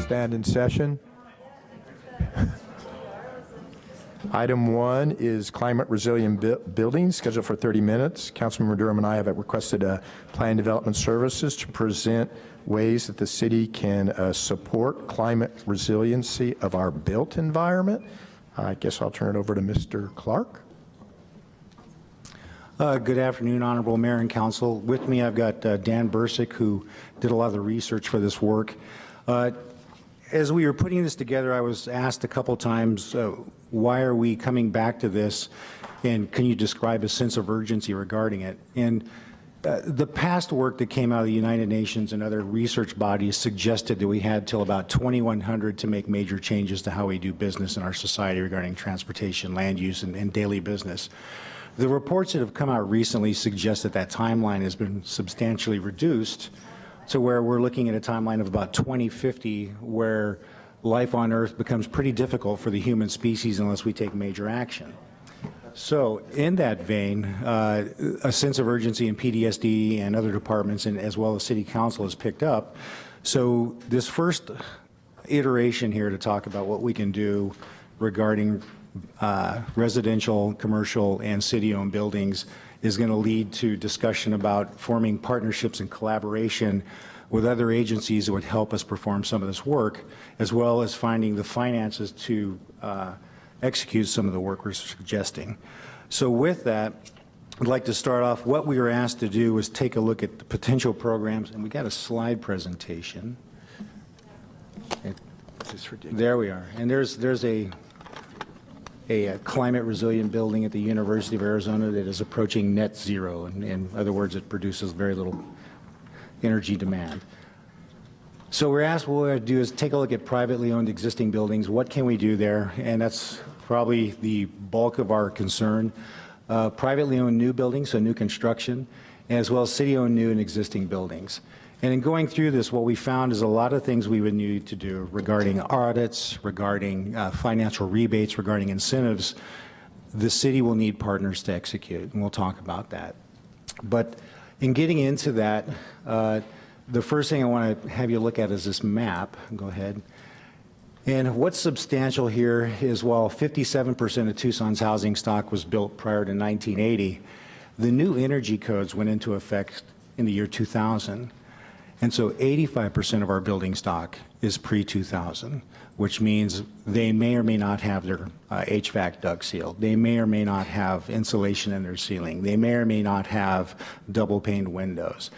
stand in session. Item 1 is climate resilient buildings, scheduled for 30 minutes. Councilmember Durham and I have requested Plan Development Services to present ways that the city can support climate resiliency of our built environment. I guess I'll turn it over to Mr. Clark. Good afternoon, Honorable Mayor and Council. With me, I've got Dan Bursick, who did a lot of the research for this work. As we were putting this together, I was asked a couple times, why are we coming back to this, and can you describe a sense of urgency regarding it? And the past work that came out of the United Nations and other research bodies suggested that we had till about 2100 to make major changes to how we do business in our society regarding transportation, land use, and daily business. The reports that have come out recently suggest that that timeline has been substantially reduced to where we're looking at a timeline of about 2050, where life on Earth becomes pretty difficult for the human species unless we take major action. So in that vein, a sense of urgency in PDSD and other departments, and as well as City Council, has picked up. So this first iteration here to talk about what we can do regarding residential, commercial, and city-owned buildings is going to lead to discussion about forming partnerships and collaboration with other agencies that would help us perform some of this work, as well as finding the finances to execute some of the work we're suggesting. So with that, I'd like to start off. What we were asked to do was take a look at the potential programs, and we got a slide presentation. There we are. And there's a climate resilient building at the University of Arizona that is approaching net zero. In other words, it produces very little energy demand. So we're asked, what we're going to do is take a look at privately owned existing buildings. What can we do there? And that's probably the bulk of our concern. Privately owned new buildings, so new construction, as well as city-owned new and existing buildings. And in going through this, what we found is a lot of things we would need to do regarding audits, regarding financial rebates, regarding incentives. The city will need partners to execute, and we'll talk about that. But in getting into that, the first thing I want to have you look at is this map. Go ahead. And what's substantial here is while 57% of Tucson's housing stock was built prior to 1980, the new energy codes went into effect in the year 2000. And so 85% of our building stock is pre-2000, which means they may or may not have their HVAC duct sealed. They may or may not have insulation in their ceiling. They may or may not have double paned windows.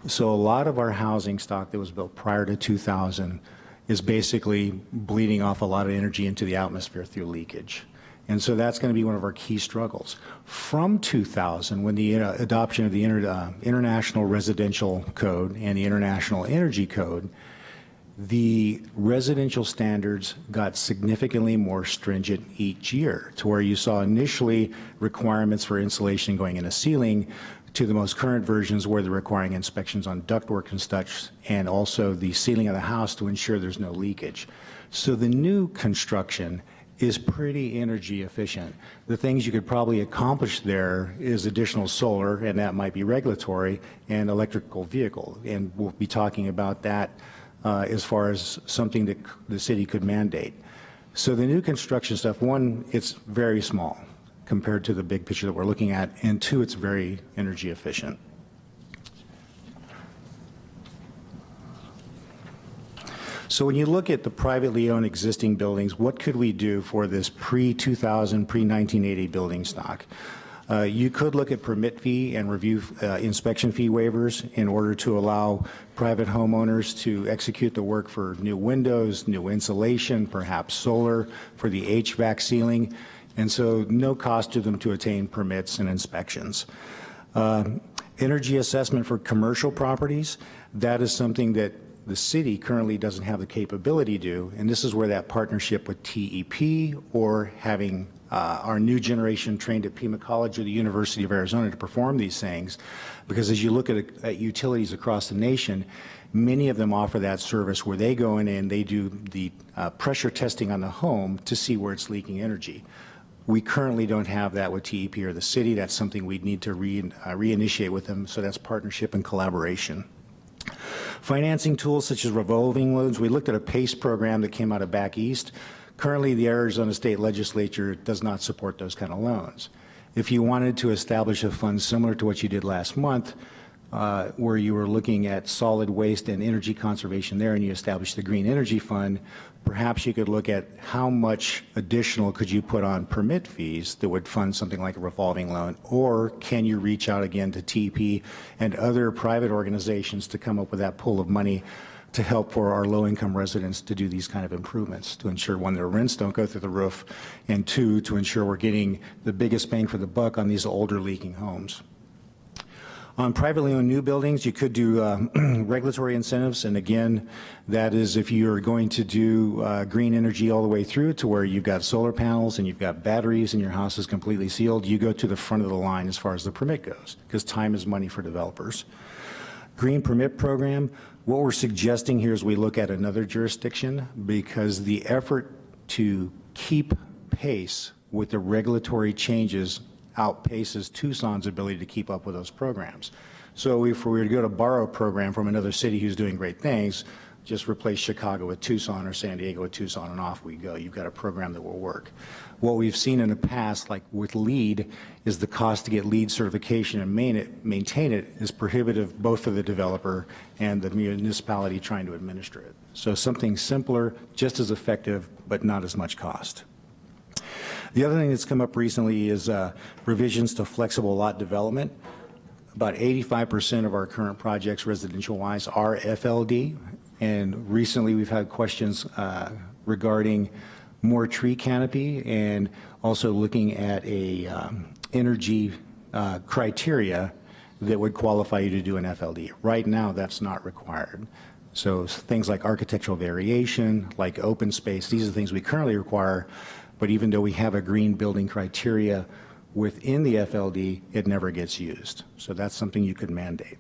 So a lot of our housing stock that was built prior to 2000 is basically bleeding off a lot of energy into the atmosphere through leakage. And so that's going to be one of our key struggles. From 2000, when the adoption of the International Residential Code and the International Energy Code, the residential standards got significantly more stringent each year, to where you saw initially requirements for insulation going in a ceiling, to the most current versions where they're requiring inspections on ductwork and such, and also the ceiling of the house to ensure there's no leakage. So the new construction is pretty energy efficient. The things you could probably accomplish there is additional solar, and that might be regulatory, and electrical vehicle. And we'll be talking about that as far as something that the city could mandate. So the new construction stuff, one, it's very small compared to the big picture that we're looking at, and two, it's very energy efficient. So when you look at the privately owned existing buildings, what could we do for this pre-2000, pre-1980 building stock? You could look at permit fee and review inspection fee waivers in order to allow private homeowners to execute the work for new windows, new insulation, perhaps solar for the HVAC ceiling, and so no cost to them to attain permits and inspections. Energy assessment for commercial properties, that is something that the city currently doesn't have the capability to do, and this is where that partnership with TEP or having our new generation trained at Pima College or the University of Arizona to perform these things, because as you look at utilities across the nation, many of them offer that service where they go in and they do the pressure testing on the home to see where it's leaking energy. We currently don't have that with TEP or the city. That's something we'd need to reinitiate with them, so that's partnership and collaboration. Financing tools such as revolving loans, we looked at a PACE program that came out of back east. Currently, the Arizona State Legislature does not support those kind of loans. If you wanted to establish a fund similar to what you did last month, where you were looking at solid waste and energy conservation there, and you established the Green Energy Fund, perhaps you could look at how much additional could you put on permit fees that would fund something like a revolving loan, or can you reach out again to TEP and other private organizations to come up with that pool of money to help for our low-income residents to do these kind of improvements, to ensure, one, their rents don't go through the roof, and two, to ensure we're getting the biggest bang for the buck on these older leaking homes. On privately owned new buildings, you could do regulatory incentives, and again, that is if you're going to do green energy all the way through to where you've got solar panels and you've got batteries and your house is completely sealed, you go to the front of the line as far as the permit goes, because time is money for developers. Green permit program, what we're suggesting here is we look at another jurisdiction, because the effort to keep pace with the regulatory changes outpaces Tucson's ability to keep up with those programs. So if we were to go to borrow a program from another city who's doing great things, just replace Chicago with Tucson or San Diego with Tucson and off we go. You've got a program that will work. What we've seen in the past, like with LEED, is the cost to get LEED certification and maintain it is prohibitive both for the developer and the municipality trying to administer it. So something simpler, just as effective, but not as much cost. The other thing that's come up recently is revisions to flexible lot development. About 85% of our current projects, residential-wise, are FLD, and recently we've had questions regarding more tree canopy and also looking at a energy criteria that would qualify you to do an FLD. Right now, that's not required. So things like architectural variation, like open space, these are things we currently require. But even though we have a green building criteria within the FLD, it never gets used. So that's something you could mandate.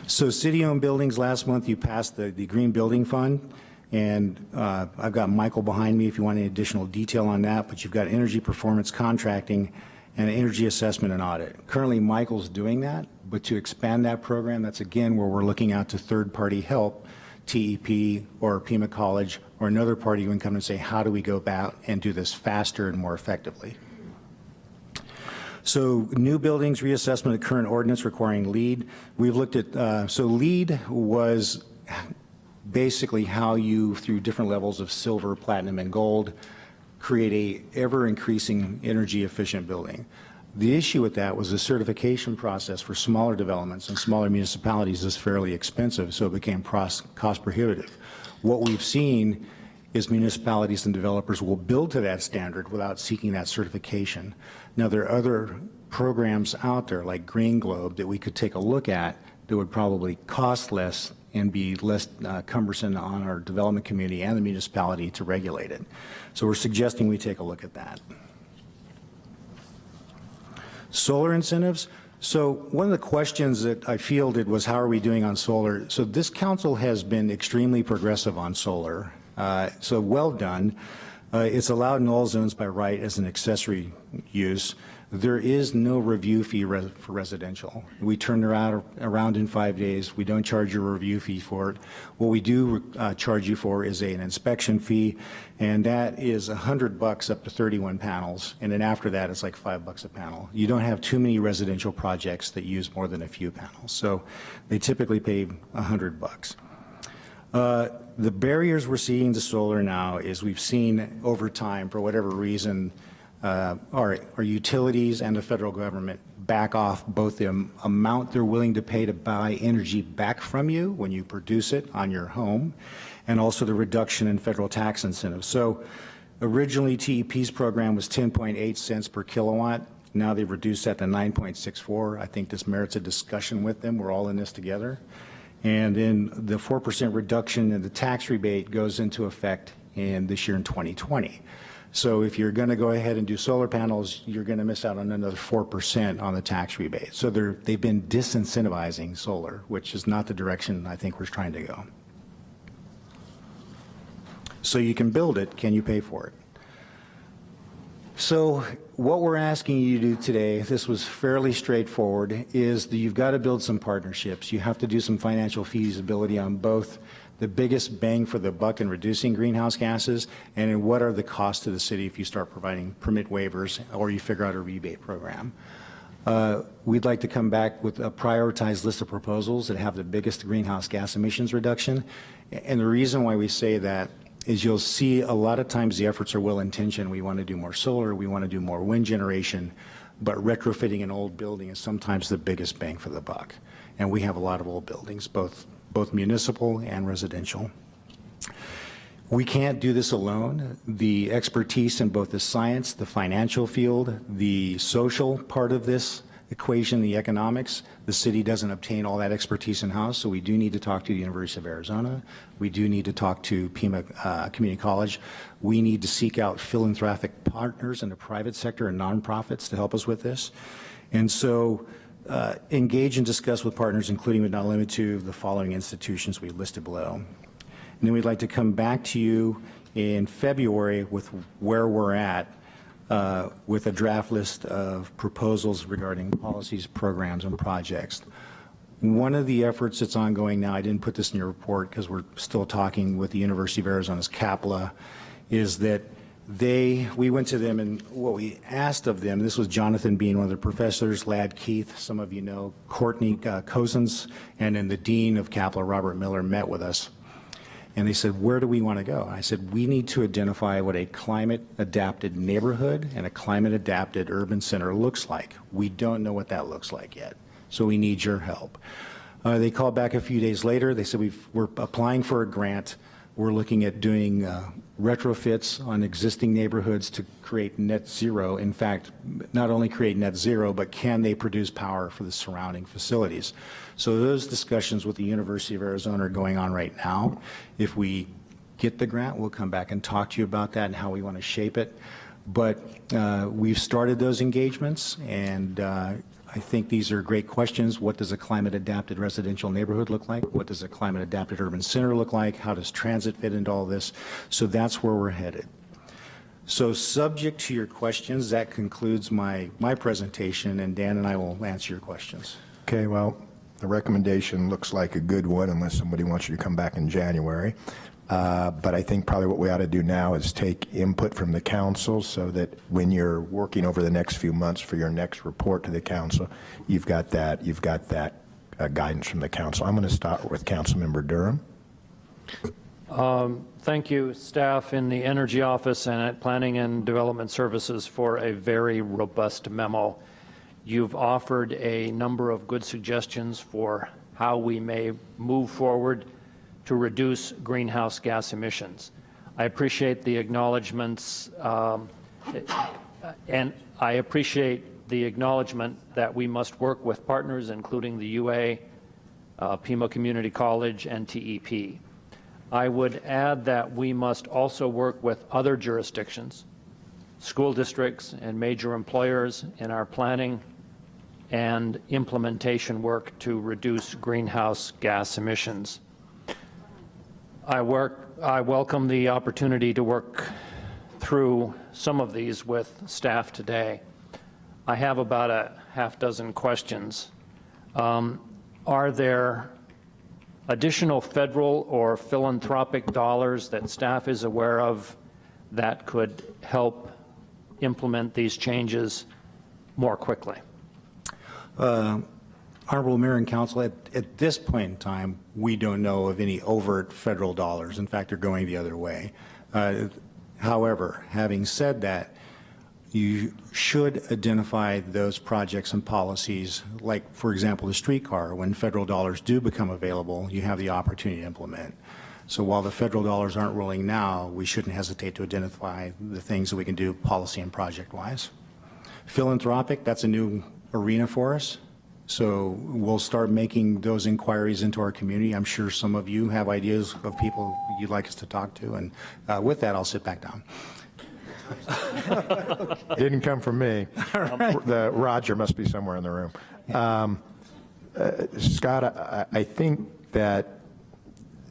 So city-owned buildings, last month you passed the Green Building Fund, and I've got Michael behind me if you want any additional detail on that, but you've got energy performance contracting and energy assessment and audit. Currently, Michael's doing that, but to expand that program, that's again where we're looking out to third-party help, TEP or Pima College or another party who can come and say, how do we go about and do this faster and more effectively? So new buildings, reassessment of current ordinance requiring LEED. We've looked at, so LEED was basically how you, through different levels of silver, platinum, and gold, create a ever-increasing energy efficient building. The issue with that was the certification process for smaller developments and smaller municipalities is fairly expensive, so it became cost prohibitive. What we've seen is municipalities and developers will build to that standard without seeking that certification. Now, there are other programs out there like Green Globe that we could take a look at that would probably cost less and be less cumbersome on our development community and the municipality to regulate it. So we're suggesting we take a look at that. Solar incentives. So one of the questions that I fielded was, how are we doing on solar? So this council has been extremely progressive on solar. So well done. It's allowed in all zones by right as an accessory use. There is no review fee for residential. We turn around in 5 days. We don't charge you a review fee for it. What we do charge you for is an inspection fee, and that is $100 up to 31 panels, and then after that it's like $5 a panel. You don't have too many residential projects that use more than a few panels, so they typically pay $100. The barriers we're seeing to solar now is we've seen over time, for whatever reason, our utilities and the federal government back off both the amount they're willing to pay to buy energy back from you when you produce it on your home, and also the reduction in federal tax incentives. So originally TEP's program was 10.8 cents per kilowatt. Now they've reduced that to 9.64. I think this merits a discussion with them. We're all in this together. And then the 4% reduction in the tax rebate goes into effect in this year in 2020. So if you're going to go ahead and do solar panels, you're going to miss out on another 4% on the tax rebate. So they've been disincentivizing solar, which is not the direction I think we're trying to go. So you can build it, can you pay for it? So what we're asking you to do today, this was fairly straightforward, is that you've got to build some partnerships. You have to do some financial feasibility on both the biggest bang for the buck in reducing greenhouse gases and in what are the costs to the city if you start providing permit waivers or you figure out a rebate program. We'd like to come back with a prioritized list of proposals that have the biggest greenhouse gas emissions reduction. And the reason why we say that is you'll see a lot of times the efforts are well-intentioned. We want to do more solar, we want to do more wind generation, but retrofitting an old building is sometimes the biggest bang for the buck. And we have a lot of old buildings, both municipal and residential. We can't do this alone. The expertise in both the science, the financial field, the social part of this equation, the economics, the city doesn't obtain all that expertise in-house, so we do need to talk to the University of Arizona. We do need to talk to Pima Community College. We need to seek out philanthropic partners in the private sector and nonprofits to help us with this. And so engage and discuss with partners, including but not limited to the following institutions we listed below. And then we'd like to come back to you in February with where we're at with a draft list of proposals regarding policies, programs, and projects. One of the efforts that's ongoing now, I didn't put this in your report because we're still talking with the University of Arizona's CAPLA, is that we went to them and what we asked of them, this was Jonathan Bean, one of the professors, Lad Keith, some of you know, Courtney Cozens, and then the Dean of CAPLA, Robert Miller, met with us. And they said, where do we want to go? I said, we need to identify what a climate-adapted neighborhood and a climate-adapted urban center looks like. We don't know what that looks like yet, so we need your help. They called back a few days later. They said, we're applying for a grant. We're looking at doing retrofits on existing neighborhoods to create net zero. In fact, not only create net zero, but can they produce power for the surrounding facilities? So those discussions with the University of Arizona are going on right now. If we get the grant, we'll come back and talk to you about that and how we want to shape it. But we've started those engagements, and I think these are great questions. What does a climate-adapted residential neighborhood look like? What does a climate-adapted urban center look like? How does transit fit into all this? So that's where we're headed. So subject to your questions, that concludes my presentation, and Dan and I will answer your questions. Okay, well, the recommendation looks like a good one unless somebody wants you to come back in January. But I think probably what we ought to do now is take input from the council so that when you're working over the next few months for your next report to the council, you've got that guidance from the council. I'm going to start with Councilmember Durham. Thank you, staff in the Energy Office and at Planning and Development Services for a very robust memo. You've offered a number of good suggestions for how we may move forward to reduce greenhouse gas emissions. I appreciate the acknowledgments, and I appreciate the acknowledgement that we must work with partners, including the UA, Pima Community College, and TEP. I would add that we must also work with other jurisdictions, school districts, and major employers in our planning and implementation work to reduce greenhouse gas emissions. I welcome the opportunity to work through some of these with staff today. I have about a half dozen questions. Are there additional federal or philanthropic dollars that staff is aware of that could help implement these changes more quickly? Honorable Mayor and Council, at this point in time, we don't know of any overt federal dollars. In fact, they're going the other way. However, having said that, you should identify those projects and policies, like, for example, the streetcar. When federal dollars do become available, you have the opportunity to implement. So while the federal dollars aren't rolling now, we shouldn't hesitate to identify the things that we can do policy and project-wise. Philanthropic, that's a new arena for us. So we'll start making those inquiries into our community. I'm sure some of you have ideas of people you'd like us to talk to. And with that, I'll sit back down. Didn't come from me. The Roger must be somewhere in the room. Scott, I think that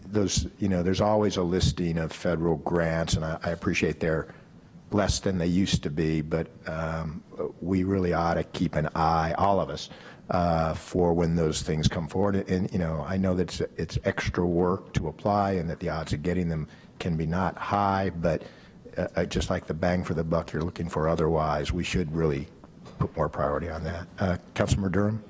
those, there's always a listing of federal grants, and I appreciate they're less than they used to be, but we really ought to keep an eye, all of us, for when those things come forward. And, you know, I know that it's extra work to apply and that the odds of getting them can be not high, but just like the bang for the buck you're looking for otherwise, we should really put more priority on that. Councilmember Durham?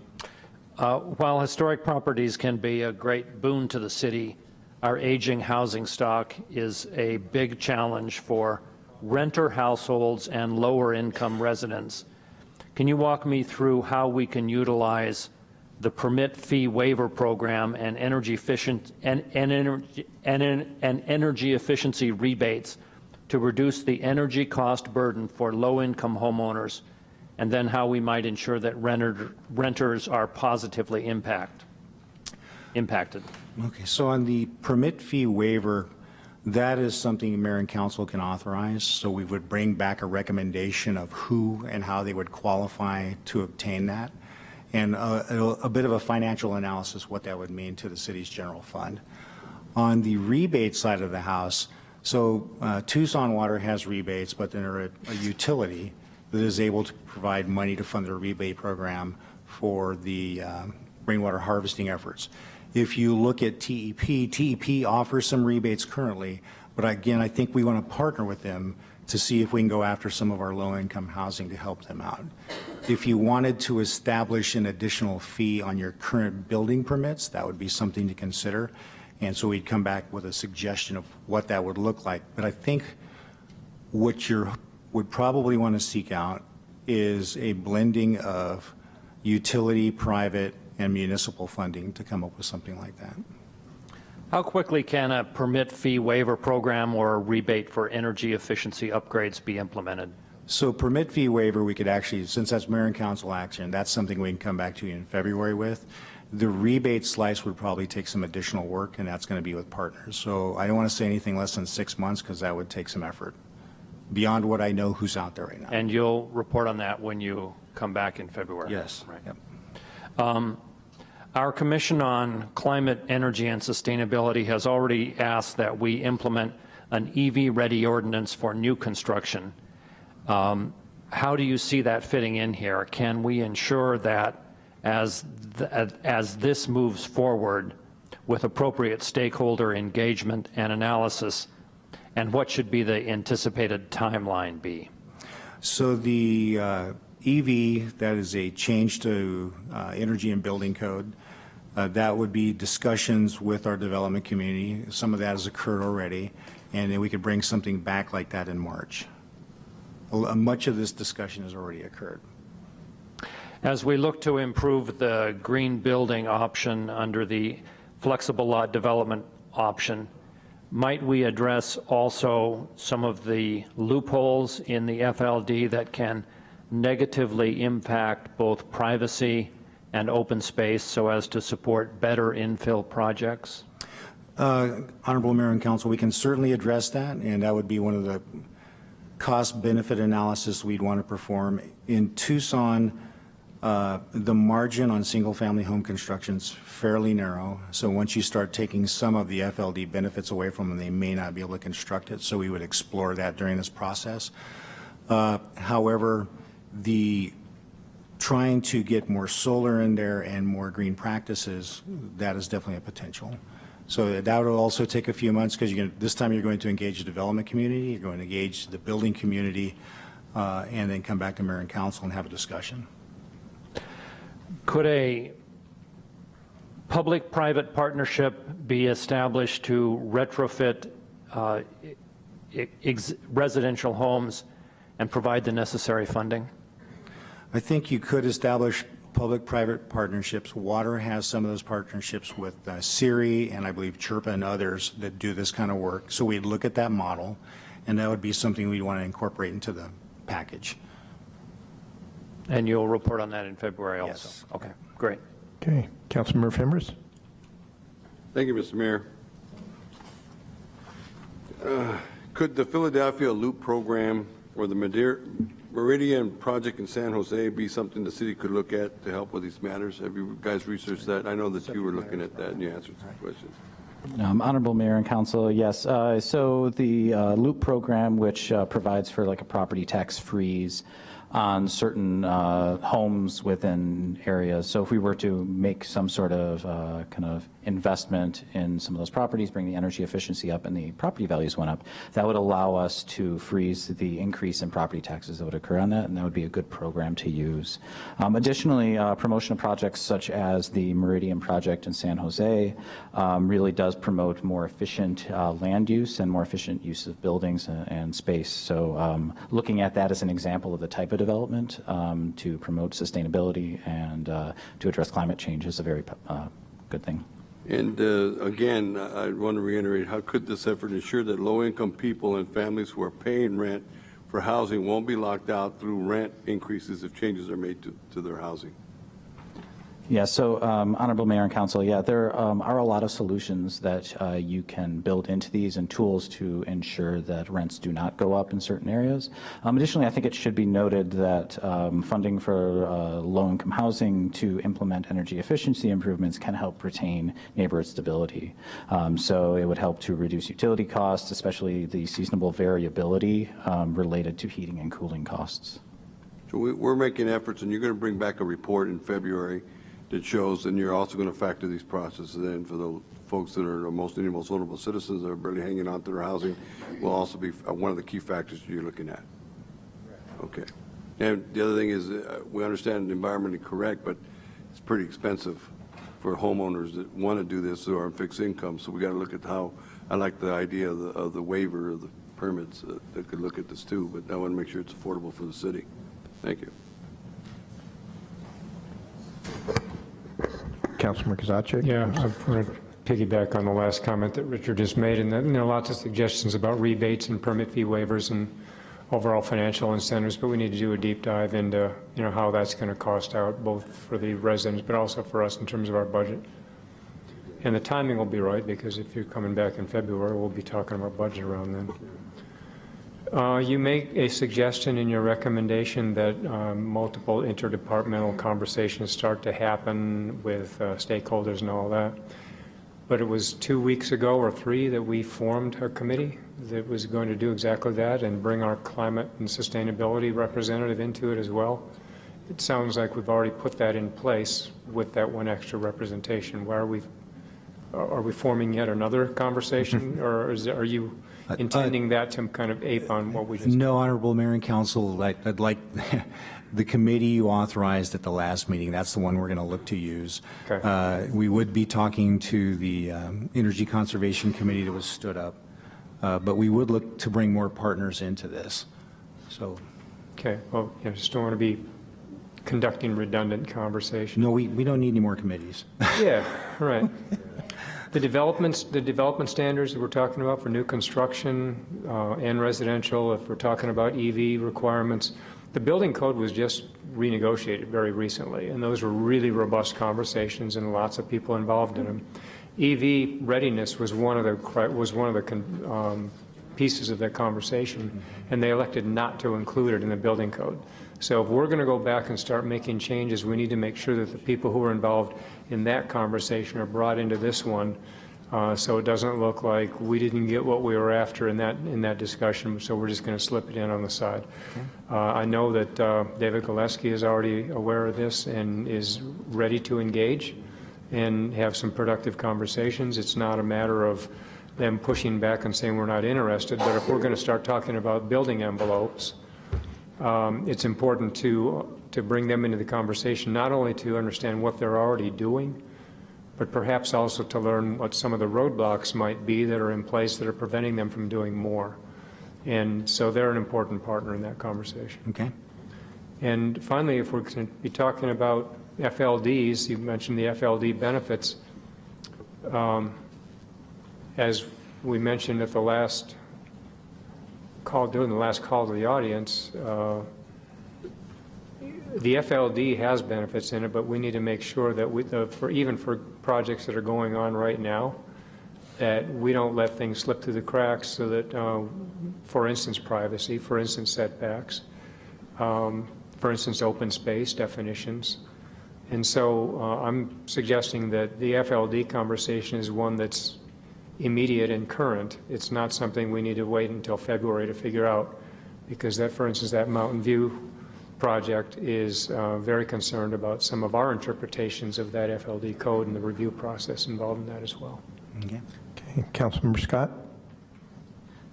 While historic properties can be a great boon to the city, our aging housing stock is a big challenge for renter households and lower income residents. Can you walk me through how we can utilize the permit fee waiver program and energy efficiency rebates to reduce the energy cost burden for low income homeowners, and then how we might ensure that renters are positively impacted? Okay, so on the permit fee waiver, that is something mayor and council can authorize. So we would bring back a recommendation of who and how they would qualify to obtain that, and a bit of a financial analysis what that would mean to the city's general fund. On the rebate side of the house, so Tucson Water has rebates, but they're a utility that is able to provide money to fund their rebate program for the rainwater harvesting efforts. If you look at TEP offers some rebates currently, but again, I think we want to partner with them to see if we can go after some of our low-income housing to help them out. If you wanted to establish an additional fee on your current building permits, that would be something to consider. And so we'd come back with a suggestion of what that would look like. But I think what you would probably want to seek out is a blending of utility, private, and municipal funding to come up with something like that. How quickly can a permit fee waiver program or a rebate for energy efficiency upgrades be implemented? So permit fee waiver, we could actually, since that's mayor and council action, that's something we can come back to you in February with. The rebate slice would probably take some additional work, and that's going to be with partners. So I don't want to say anything less than 6 months because that would take some effort beyond what I know who's out there right now. And you'll report on that when you come back in February? Yes. Right. Yep. Our Commission on Climate, Energy, and Sustainability has already asked that we implement an EV-ready ordinance for new construction. How do you see that fitting in here? Can we ensure that as this moves forward with appropriate stakeholder engagement and analysis, and what should be the anticipated timeline be? So the EV, that is a change to energy and building code. That would be discussions with our development community. Some of that has occurred already, and then we could bring something back like that in March. Much of this discussion has already occurred. As we look to improve the green building option under the flexible lot development option, might we address also some of the loopholes in the FLD that can negatively impact both privacy and open space so as to support better infill projects? Honorable Mayor and Council, we can certainly address that, and that would be one of the cost-benefit analysis we'd want to perform. In Tucson, the margin on single-family home construction is fairly narrow, so once you start taking some of the FLD benefits away from them, they may not be able to construct it, so we would explore that during this process. However, the trying to get more solar in there and more green practices, that is definitely a potential. So that will also take a few months because this time you're going to engage the development community, you're going to engage the building community, and then come back to mayor and council and have a discussion. Could a public-private partnership be established to retrofit residential homes and provide the necessary funding? I think you could establish public-private partnerships. Water has some of those partnerships with Siri and I believe Chirpa and others that do this kind of work. So we'd look at that model, and that would be something we'd want to incorporate into the package. And you'll report on that in February also? Yes. Okay, great. Okay. Councilmember Fimbres? Thank you, Mr. Mayor. Could the Philadelphia Loop program or the Meridian project in San Jose be something the city could look at to help with these matters? Have you guys researched that? I know that you were looking at that and you answered some questions. Honorable Mayor and Council, yes. So the LOOP program, which provides for like a property tax freeze on certain homes within areas. So if we were to make some sort of kind of investment in some of those properties, bring the energy efficiency up and the property values went up, that would allow us to freeze the increase in property taxes that would occur on that, and that would be a good program to use. Additionally, promotion of projects such as the Meridian project in San Jose really does promote more efficient land use and more efficient use of buildings and space. So looking at that as an example of the type of development to promote sustainability and to address climate change is a very good thing. And again, I want to reiterate, how could this effort ensure that low-income people and families who are paying rent for housing won't be locked out through rent increases if changes are made to their housing? Yeah, so Honorable Mayor and Council, yeah, there are a lot of solutions that you can build into these and tools to ensure that rents do not go up in certain areas. Additionally, I think it should be noted that funding for low-income housing to implement energy efficiency improvements can help retain neighborhood stability. So it would help to reduce utility costs, especially the seasonal variability related to heating and cooling costs. So we're making efforts, and you're going to bring back a report in February that shows, and you're also going to factor these processes in for the folks that are the most vulnerable citizens that are barely hanging on to their housing will also be one of the key factors you're looking at. Okay. And the other thing is we understand environmentally correct, but it's pretty expensive for homeowners that want to do this who are on fixed income. So we got to look at how, I like the idea of the waiver of the permits that could look at this too, but I want to make sure it's affordable for the city. Thank you. Councilman Kozaczek? Yeah, I want to piggyback on the last comment that Richard just made, and then, lots of suggestions about rebates and permit fee waivers and overall financial incentives, but we need to do a deep dive into, how that's going to cost out both for the residents, but also for us in terms of our budget. And the timing will be right, because if you're coming back in February, we'll be talking about budget around then. You make a suggestion in your recommendation that multiple interdepartmental conversations start to happen with stakeholders and all that. But it was 2 weeks ago or 3 that we formed a committee that was going to do exactly that and bring our climate and sustainability representative into it as well. It sounds like we've already put that in place with that one extra representation. Why are we forming yet another conversation, or are you intending that to kind of ape on what we just No, Honorable Mayor and Council, I'd like the committee you authorized at the last meeting, that's the one we're going to look to use. Okay. We would be talking to the Energy Conservation Committee that was stood up, but we would look to bring more partners into this. So. Okay, well, I just don't want to be conducting redundant conversation. No, we don't need any more committees. Yeah, right. The development standards that we're talking about for new construction and residential, if we're talking about EV requirements, the building code was just renegotiated very recently, and those were really robust conversations and lots of people involved in them. EV readiness was one of the pieces of that conversation, and they elected not to include it in the building code. So if we're going to go back and start making changes, we need to make sure that the people who are involved in that conversation are brought into this one, so it doesn't look like we didn't get what we were after in that discussion, so we're just going to slip it in on the side. Okay. I know that David Gillespie is already aware of this and is ready to engage and have some productive conversations. It's not a matter of them pushing back and saying we're not interested, but if we're going to start talking about building envelopes, it's important to bring them into the conversation, not only to understand what they're already doing, but perhaps also to learn what some of the roadblocks might be that are in place that are preventing them from doing more. And so they're an important partner in that conversation. Okay. And finally, if we're going to be talking about FLDs, you mentioned the FLD benefits. As we mentioned at the last call, during the last call to the audience, the FLD has benefits in it, but we need to make sure that even for projects that are going on right now, that we don't let things slip through the cracks so that, for instance, privacy, for instance, setbacks, for instance, open space definitions. And so I'm suggesting that the FLD conversation is one that's immediate and current. It's not something we need to wait until February to figure out, because that, for instance, that Mountain View project is very concerned about some of our interpretations of that FLD code and the review process involved in that as well. Okay. Okay, Councilmember Scott?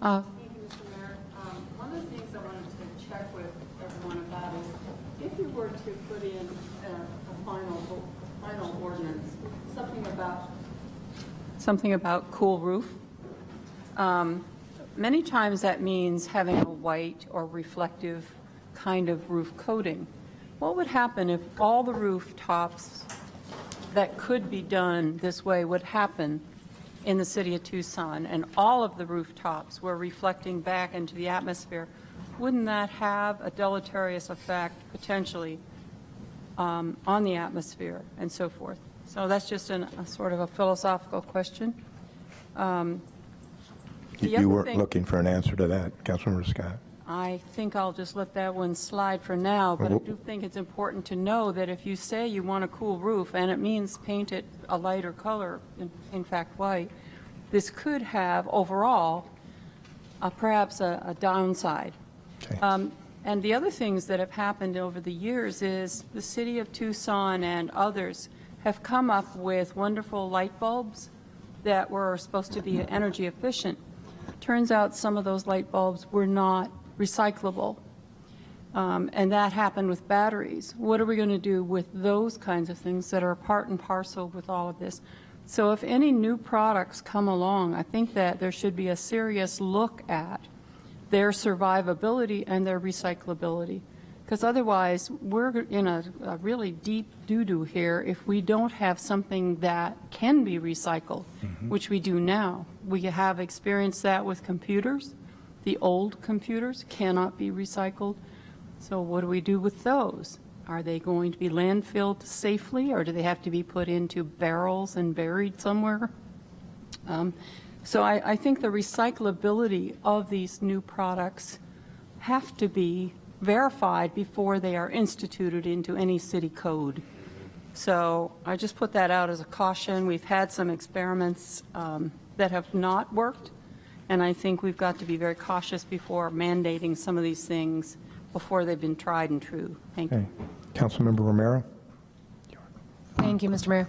Thank you, Mr. Mayor. One of the things I wanted to check with everyone about is if you were to put in a final ordinance, something about cool roof. Many times that means having a white or reflective kind of roof coating. What would happen if all the rooftops that could be done this way would happen in the city of Tucson, and all of the rooftops were reflecting back into the atmosphere? Wouldn't that have a deleterious effect potentially on the atmosphere and so forth? So that's just a sort of a philosophical question. The You other weren't thing- looking for an answer to that, Councilmember Scott. I think I'll just let that one slide for now, but I do think it's important to know that if you say you want a cool roof, and it means paint it a lighter color, in fact white, this could have overall perhaps a downside. Okay. And the other things that have happened over the years is the city of Tucson and others have come up with wonderful light bulbs that were supposed to be energy efficient. Turns out some of those light bulbs were not recyclable, and that happened with batteries. What are we going to do with those kinds of things that are part and parcel with all of this? So if any new products come along, I think that there should be a serious look at their survivability and their recyclability, because otherwise we're in a really deep doo-doo here if we don't have something that can be recycled, which we do now. We have experienced that with computers. The old computers cannot be recycled. So what do we do with those? Are they going to be landfilled safely, or do they have to be put into barrels and buried somewhere? So I think the recyclability of these new products have to be verified before they are instituted into any city code. So I just put that out as a caution. We've had some experiments that have not worked, and I think we've got to be very cautious before mandating some of these things before they've been tried and true. Thank you. Okay. Councilmember Romero? Thank you, Mr. Mayor.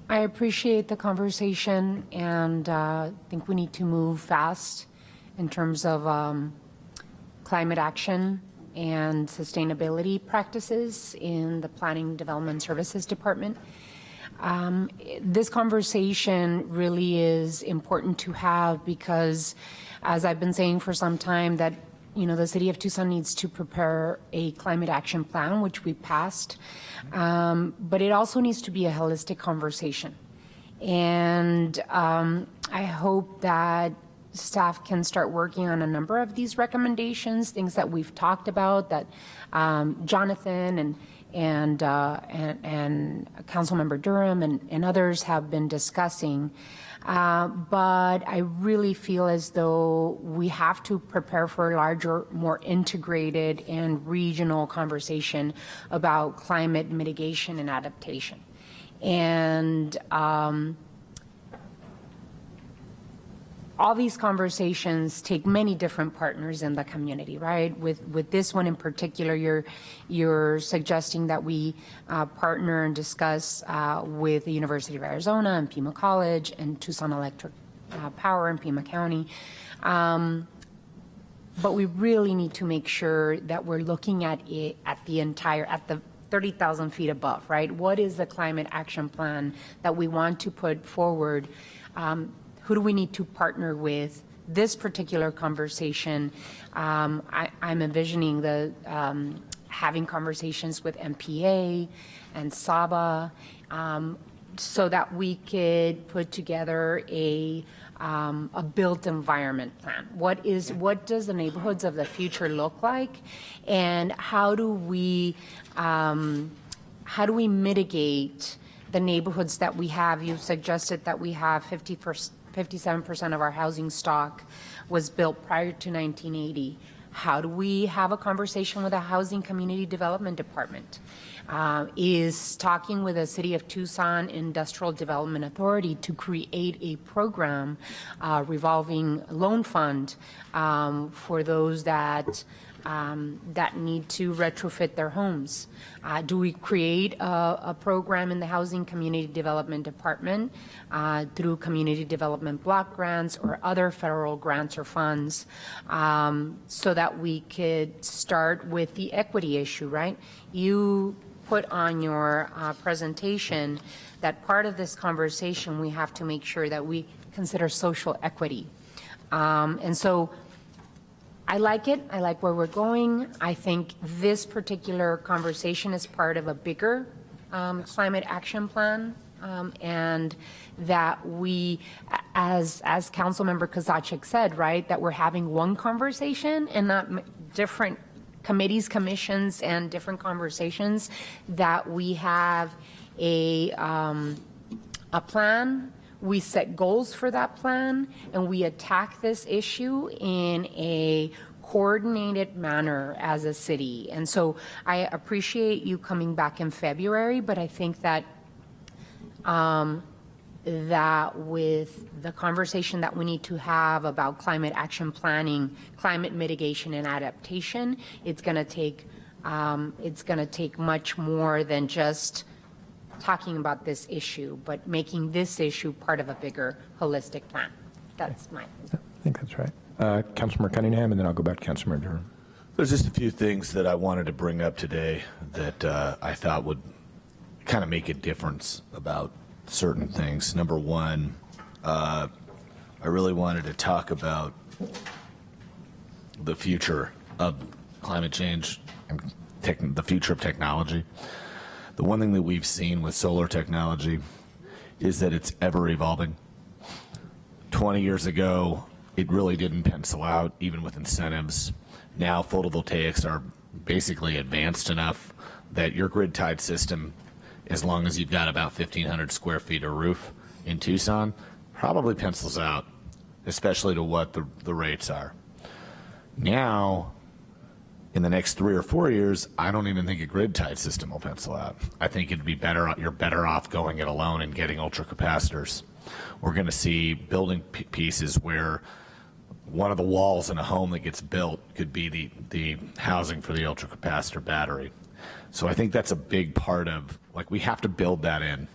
I appreciate the conversation, and I think we need to move fast in terms of climate action and sustainability practices in the Planning Development Services Department. This conversation really is important to have because, as I've been saying for some time, that the city of Tucson needs to prepare a climate action plan, which we passed, but it also needs to be a holistic conversation. And I hope that staff can start working on a number of these recommendations, things that we've talked about, that Jonathan and Councilmember Durham and others have been discussing. But I really feel as though we have to prepare for a larger, more integrated and regional conversation about climate mitigation and adaptation. And all these conversations take many different partners in the community, right? With this one in particular, you're suggesting that we partner and discuss with the University of Arizona and Pima College and Tucson Electric Power in Pima County. But we really need to make sure that we're looking at it at the 30,000 feet above, right? What is the climate action plan that we want to put forward? Who do we need to partner with? This particular conversation, I'm envisioning having conversations with MPA and SABA so that we could put together a built environment plan. What does the neighborhoods of the future look like, and how do we mitigate the neighborhoods that we have? You suggested that we have 57% of our housing stock was built prior to 1980. how do we have a conversation with the Housing Community Development Department? Is talking with the City of Tucson Industrial Development Authority to create a program, revolving loan fund for those that need to retrofit their homes? Do we create a program in the Housing Community Development Department through community development block grants or other federal grants or funds so that we could start with the equity issue, right? You put on your presentation that part of this conversation, we have to make sure that we consider social equity. And so I like it. I like where we're going. I think this particular conversation is part of a bigger climate action plan, and that we, as Councilmember Kozachik said, right, that we're having one conversation and not different committees, commissions, and different conversations, that we have a plan, we set goals for that plan, and we attack this issue in a coordinated manner as a city. And so I appreciate you coming back in February, but I think that that with the conversation that we need to have about climate action planning, climate mitigation and adaptation, it's going to take much more than just talking about this issue, but making this issue part of a bigger holistic plan. That's my. I think that's right. Councilmember Cunningham, and then I'll go back to Councilmember Durham. There's just a few things that I wanted to bring up today that I thought would kind of make a difference about certain things. Number one, I really wanted to talk about the future of climate change and the future of technology. The one thing that we've seen with solar technology is that it's ever evolving. 20 years ago, it really didn't pencil out, even with incentives. Now photovoltaics are basically advanced enough that your grid-tied system, as long as you've got about 1,500 square feet of roof in Tucson, probably pencils out, especially to what the rates are. Now, in the next 3 or 4 years, I don't even think a grid-tied system will pencil out. I think it'd be better, you're better off going it alone and getting ultracapacitors. We're going to see building pieces where one of the walls in a home that gets built could be the housing for the ultracapacitor battery. So I think that's a big part of, like, we have to build that in,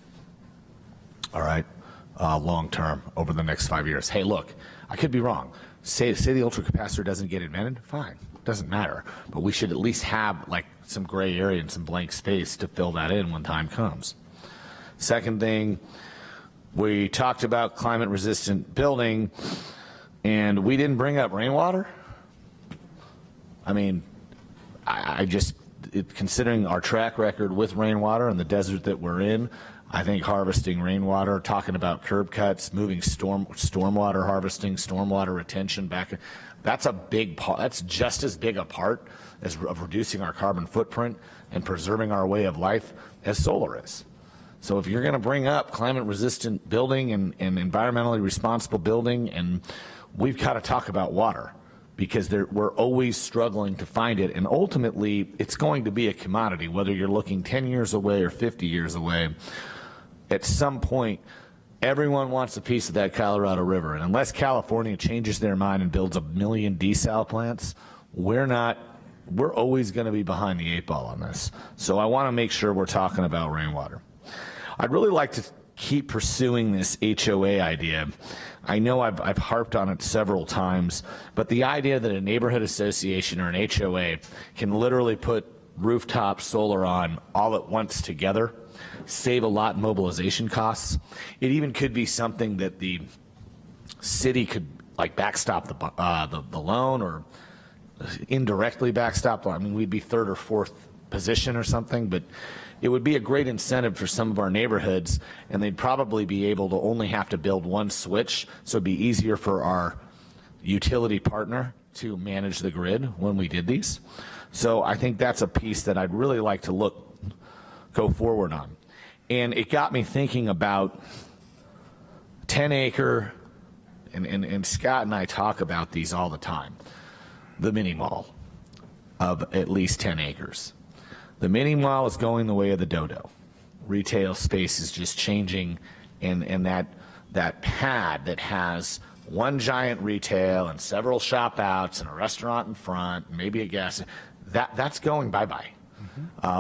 all right, long term over the next 5 years. Hey, look, I could be wrong. Say the ultracapacitor doesn't get invented, fine, doesn't matter. But we should at least have like some gray area and some blank space to fill that in when time comes. Second thing, we talked about climate resistant building, and we didn't bring up rainwater. I mean, I just, considering our track record with rainwater and the desert that we're in, I think harvesting rainwater, talking about curb cuts, moving stormwater harvesting, stormwater retention back, that's a big part. That's just as big a part of reducing our carbon footprint and preserving our way of life as solar is. So if you're going to bring up climate resistant building and environmentally responsible building, and we've got to talk about water, because we're always struggling to find it, and ultimately it's going to be a commodity, whether you're looking 10 years away or 50 years away. At some point, everyone wants a piece of that Colorado River, and unless California changes their mind and builds 1 million desal plants, we're always going to be behind the 8 ball on this. So I want to make sure we're talking about rainwater. I'd really like to keep pursuing this HOA idea. I know I've harped on it several times, but the idea that a neighborhood association or an HOA can literally put rooftop solar on all at once together, save a lot in mobilization costs. It even could be something that the city could like backstop the loan, or indirectly backstop. I mean, we'd be third or fourth position or something, but it would be a great incentive for some of our neighborhoods, and they'd probably be able to only have to build one switch, so it'd be easier for our utility partner to manage the grid when we did these. So I think that's a piece that I'd really like to go forward on. And it got me thinking about 10-acre, and Scott and I talk about these all the time. the mini mall of at least 10 acres. The mini mall is going the way of the dodo. Retail space is just changing, and that pad that has one giant retail and several shop outs and a restaurant in front, and maybe a gas, that's going bye-bye.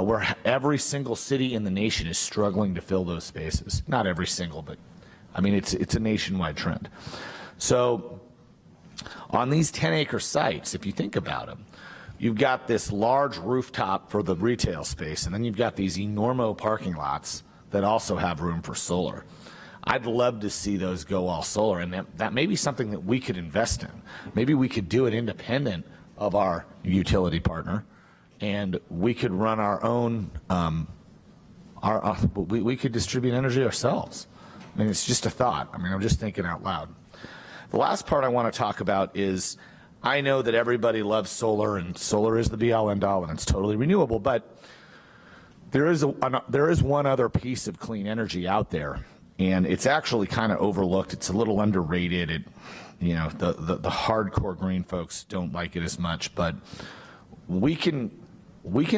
Where every single city in the nation is struggling to fill those spaces. Not every single, but I mean, it's a nationwide trend. So on these 10-acre sites, if you think about them, you've got this large rooftop for the retail space, and then you've got these enormous parking lots that also have room for solar. I'd love to see those go all solar, and that may be something that we could invest in. Maybe we could do it independent of our utility partner, and we could run our own, we could distribute energy ourselves. I mean, it's just a thought. I mean, I'm just thinking out loud. The last part I want to talk about is, I know that everybody loves solar, and solar is the be-all, end-all, and it's totally renewable, but there is one other piece of clean energy out there, and it's actually kind of overlooked. It's a little underrated. The hardcore green folks don't like it as much, but we can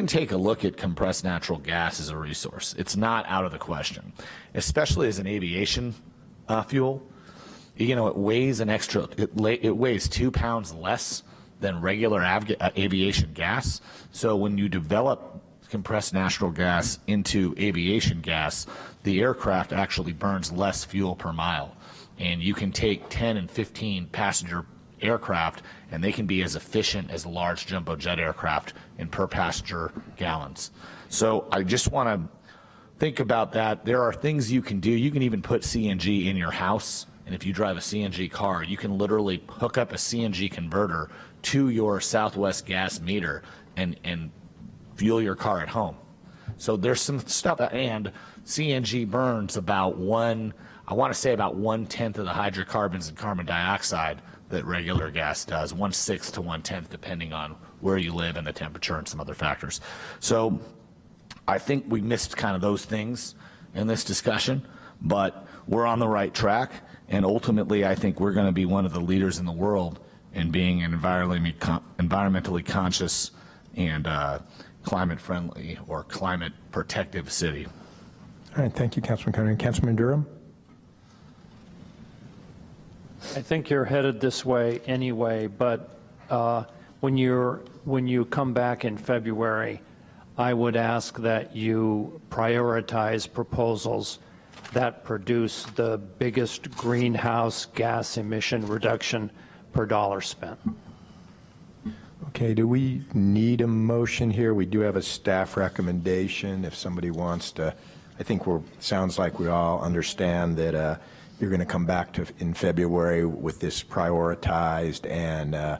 take a look at compressed natural gas as a resource. It's not out of the question, especially as an aviation fuel. It weighs it weighs 2 pounds less than regular aviation gas. So when you develop compressed natural gas into aviation gas, the aircraft actually burns less fuel per mile. And you can take 10 and 15 passenger aircraft, and they can be as efficient as a large jumbo jet aircraft in per passenger gallons. So I just want to think about that. There are things you can do. You can even put CNG in your house, and if you drive a CNG car, you can literally hook up a CNG converter to your Southwest gas meter and fuel your car at home. So there's some stuff, and CNG burns about I want to say about 1/10 of the hydrocarbons and carbon dioxide that regular gas does, 1/6 to 1/10, depending on where you live and the temperature and some other factors. So I think we missed kind of those things in this discussion, but we're on the right track. And ultimately, I think we're going to be one of the leaders in the world in being an environmentally conscious and climate friendly or climate protective city. All right, thank you, Councilman Cunningham. Councilman Durham? I think you're headed this way anyway, but when you come back in February, I would ask that you prioritize proposals that produce the biggest greenhouse gas emission reduction per dollar spent. Okay, do we need a motion here? We do have a staff recommendation if somebody wants to. I think sounds like we all understand that you're going to come back in February with this prioritized and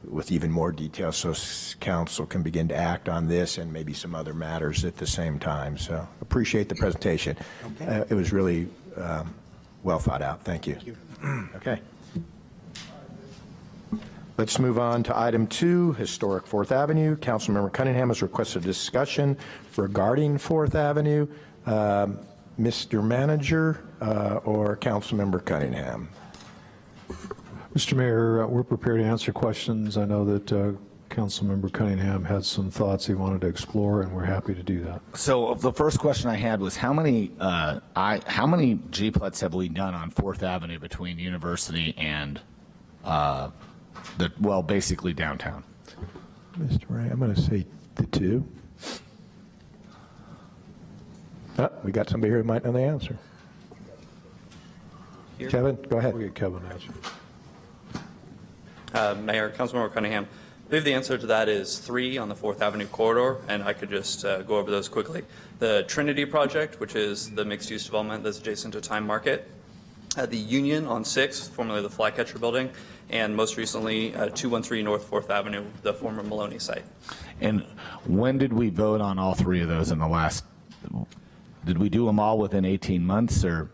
with even more details so council can begin to act on this and maybe some other matters at the same time. So appreciate the presentation. Okay. It was really well thought out. Thank you. Okay. Let's move on to item 2, Historic 4th Avenue. Councilmember Cunningham has requested a discussion regarding 4th Avenue. Mr. Manager or Councilmember Cunningham? Mr. Mayor, we're prepared to answer questions. I know that Councilmember Cunningham had some thoughts he wanted to explore, and we're happy to do that. So the first question I had was how many G-Pluts have we done on 4th Avenue between University and basically downtown? Mr. Ray, I'm going to say the 2. We got somebody here who might know the answer. Here? Kevin, go ahead. We'll get Kevin to answer. Mayor, Councilmember Cunningham, I believe the answer to that is 3 on the 4th Avenue corridor, and I could just go over those quickly. The Trinity project, which is the mixed-use development that's adjacent to Time Market, the Union on 6th, formerly the Flycatcher building, and most recently 213 North 4th Avenue, the former Maloney site. And when did we vote on all 3 of those in the last? Did we do them all within 18 months or?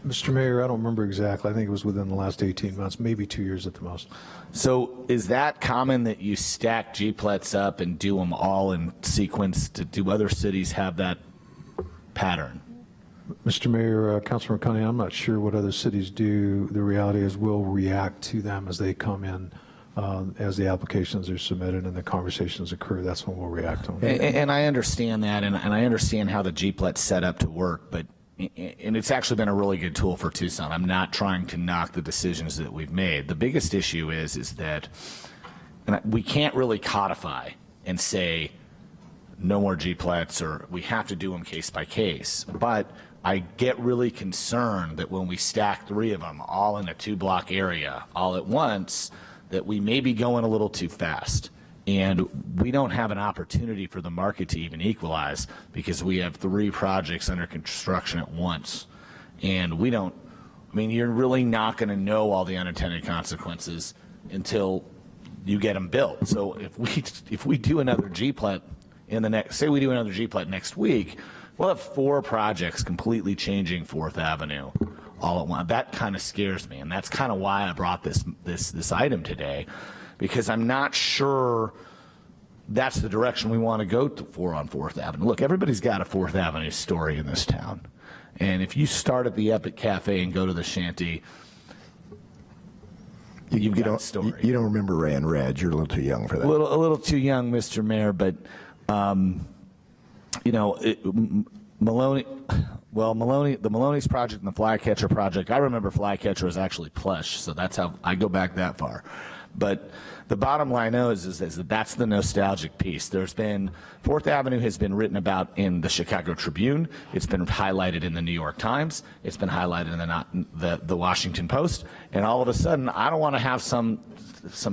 Mr. Mayor, I don't remember exactly. I think it was within the last 18 months, maybe 2 years at the most. So is that common that you stack G-Plets up and do them all in sequence? Do other cities have that pattern? Mr. Mayor, Councilmember Cunningham, I'm not sure what other cities do. The reality is we'll react to them as they come in, as the applications are submitted and the conversations occur. That's when we'll react to them. And I understand that, and I understand how the GPLET's set up to work, but and it's actually been a really good tool for Tucson. I'm not trying to knock the decisions that we've made. The biggest issue is that we can't really codify and say no more GPLETs, or we have to do them case by case. But I get really concerned that when we stack 3 of them all in a 2-block area all at once, that we may be going a little too fast. And we don't have an opportunity for the market to even equalize because we have 3 projects under construction at once. And we don't, I mean, you're really not going to know all the unintended consequences until you get them built. So if we do another GPLET in the next, say we do another GPLET next week, we'll have 4 projects completely changing 4th Avenue all at once. That kind of scares me, and that's kind of why I brought this item today, because I'm not sure that's the direction we want to go for on 4th Avenue. Look, everybody's got a 4th Avenue story in this town, and if you start at the Epic Cafe and go to the Shanty, you've got a story. You don't remember Ray and Reg. You're a little too young for that. A little too young, Mr. Mayor, but you know, Maloney, the Maloney's project and the Flycatcher project, I remember Flycatcher was actually plush, so that's how I go back that far. But the bottom line is that that's the nostalgic piece. There's been, 4th Avenue has been written about in the Chicago Tribune. It's been highlighted in the New York Times. It's been highlighted in the Washington Post. And all of a sudden, I don't want to have some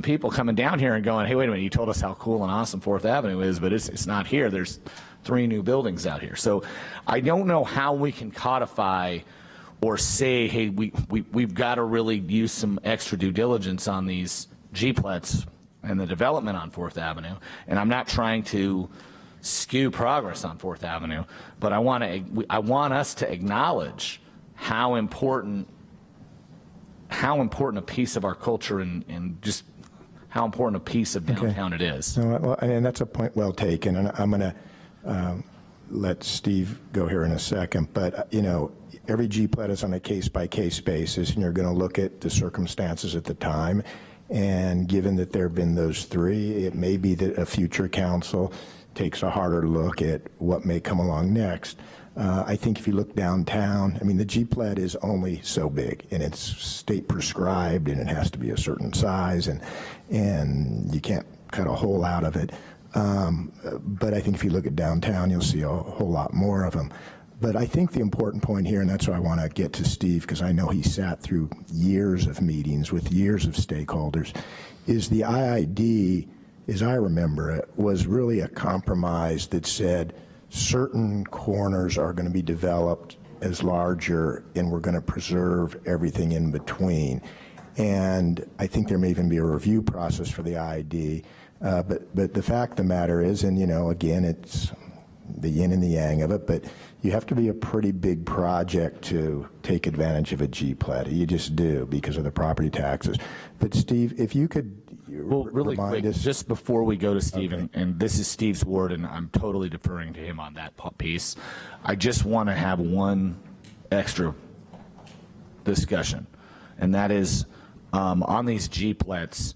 people coming down here and going, hey, wait a minute, you told us how cool and awesome 4th Avenue is, but it's not here. There's 3 new buildings out here. So I don't know how we can codify or say, hey, we've got to really use some extra due diligence on these GPLETs and the development on 4th Avenue. And I'm not trying to skew progress on 4th Avenue, but I want us to acknowledge how important a piece of our culture and just how important a piece of downtown it is. No, well, and that's a point well taken, and I'm going to let Steve go here in a second, but you know, every GPLET is on a case-by-case basis, and you're going to look at the circumstances at the time. And given that there have been those 3, it may be that a future council takes a harder look at what may come along next. I think if you look downtown, I mean, the GPLET is only so big, and it's state prescribed, and it has to be a certain size, and you can't cut a hole out of it. But I think if you look at downtown, you'll see a whole lot more of them. But I think the important point here, and that's why I want to get to Steve, because I know he sat through years of meetings with years of stakeholders, is the IID, as I remember it, was really a compromise that said certain corners are going to be developed as larger, and we're going to preserve everything in between. And I think there may even be a review process for the IID. But the fact of the matter is, and you know, again, it's the yin and the yang of it, but you have to be a pretty big project to take advantage of a GPLET. You just do, because of the property taxes. But Steve, if you could really quick, us, just before we go to Steve, and this is Steve's ward, and I'm totally deferring to him on that piece, I just want to have one extra discussion, and that is on these GPLETs,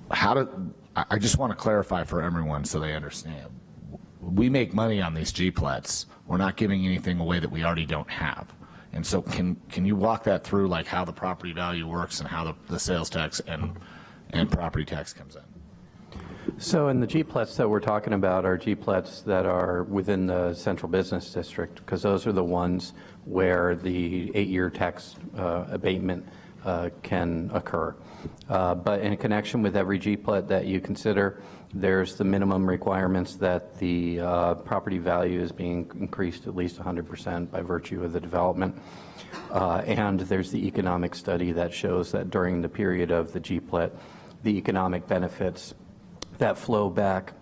I just want to clarify for everyone so they understand. We make money on these GPLETs. We're not giving anything away that we already don't have. And so can you walk that through, like how the property value works and how the sales tax and property tax comes in? So in the GPLETs that we're talking about are GPLETs that are within the central business district, because those are the ones where the 8-year tax abatement can occur. But in connection with every GPLET that you consider, there's the minimum requirements that the property value is being increased at least 100% by virtue of the development. And there's the economic study that shows that during the period of the GPLET, the economic benefits that flow back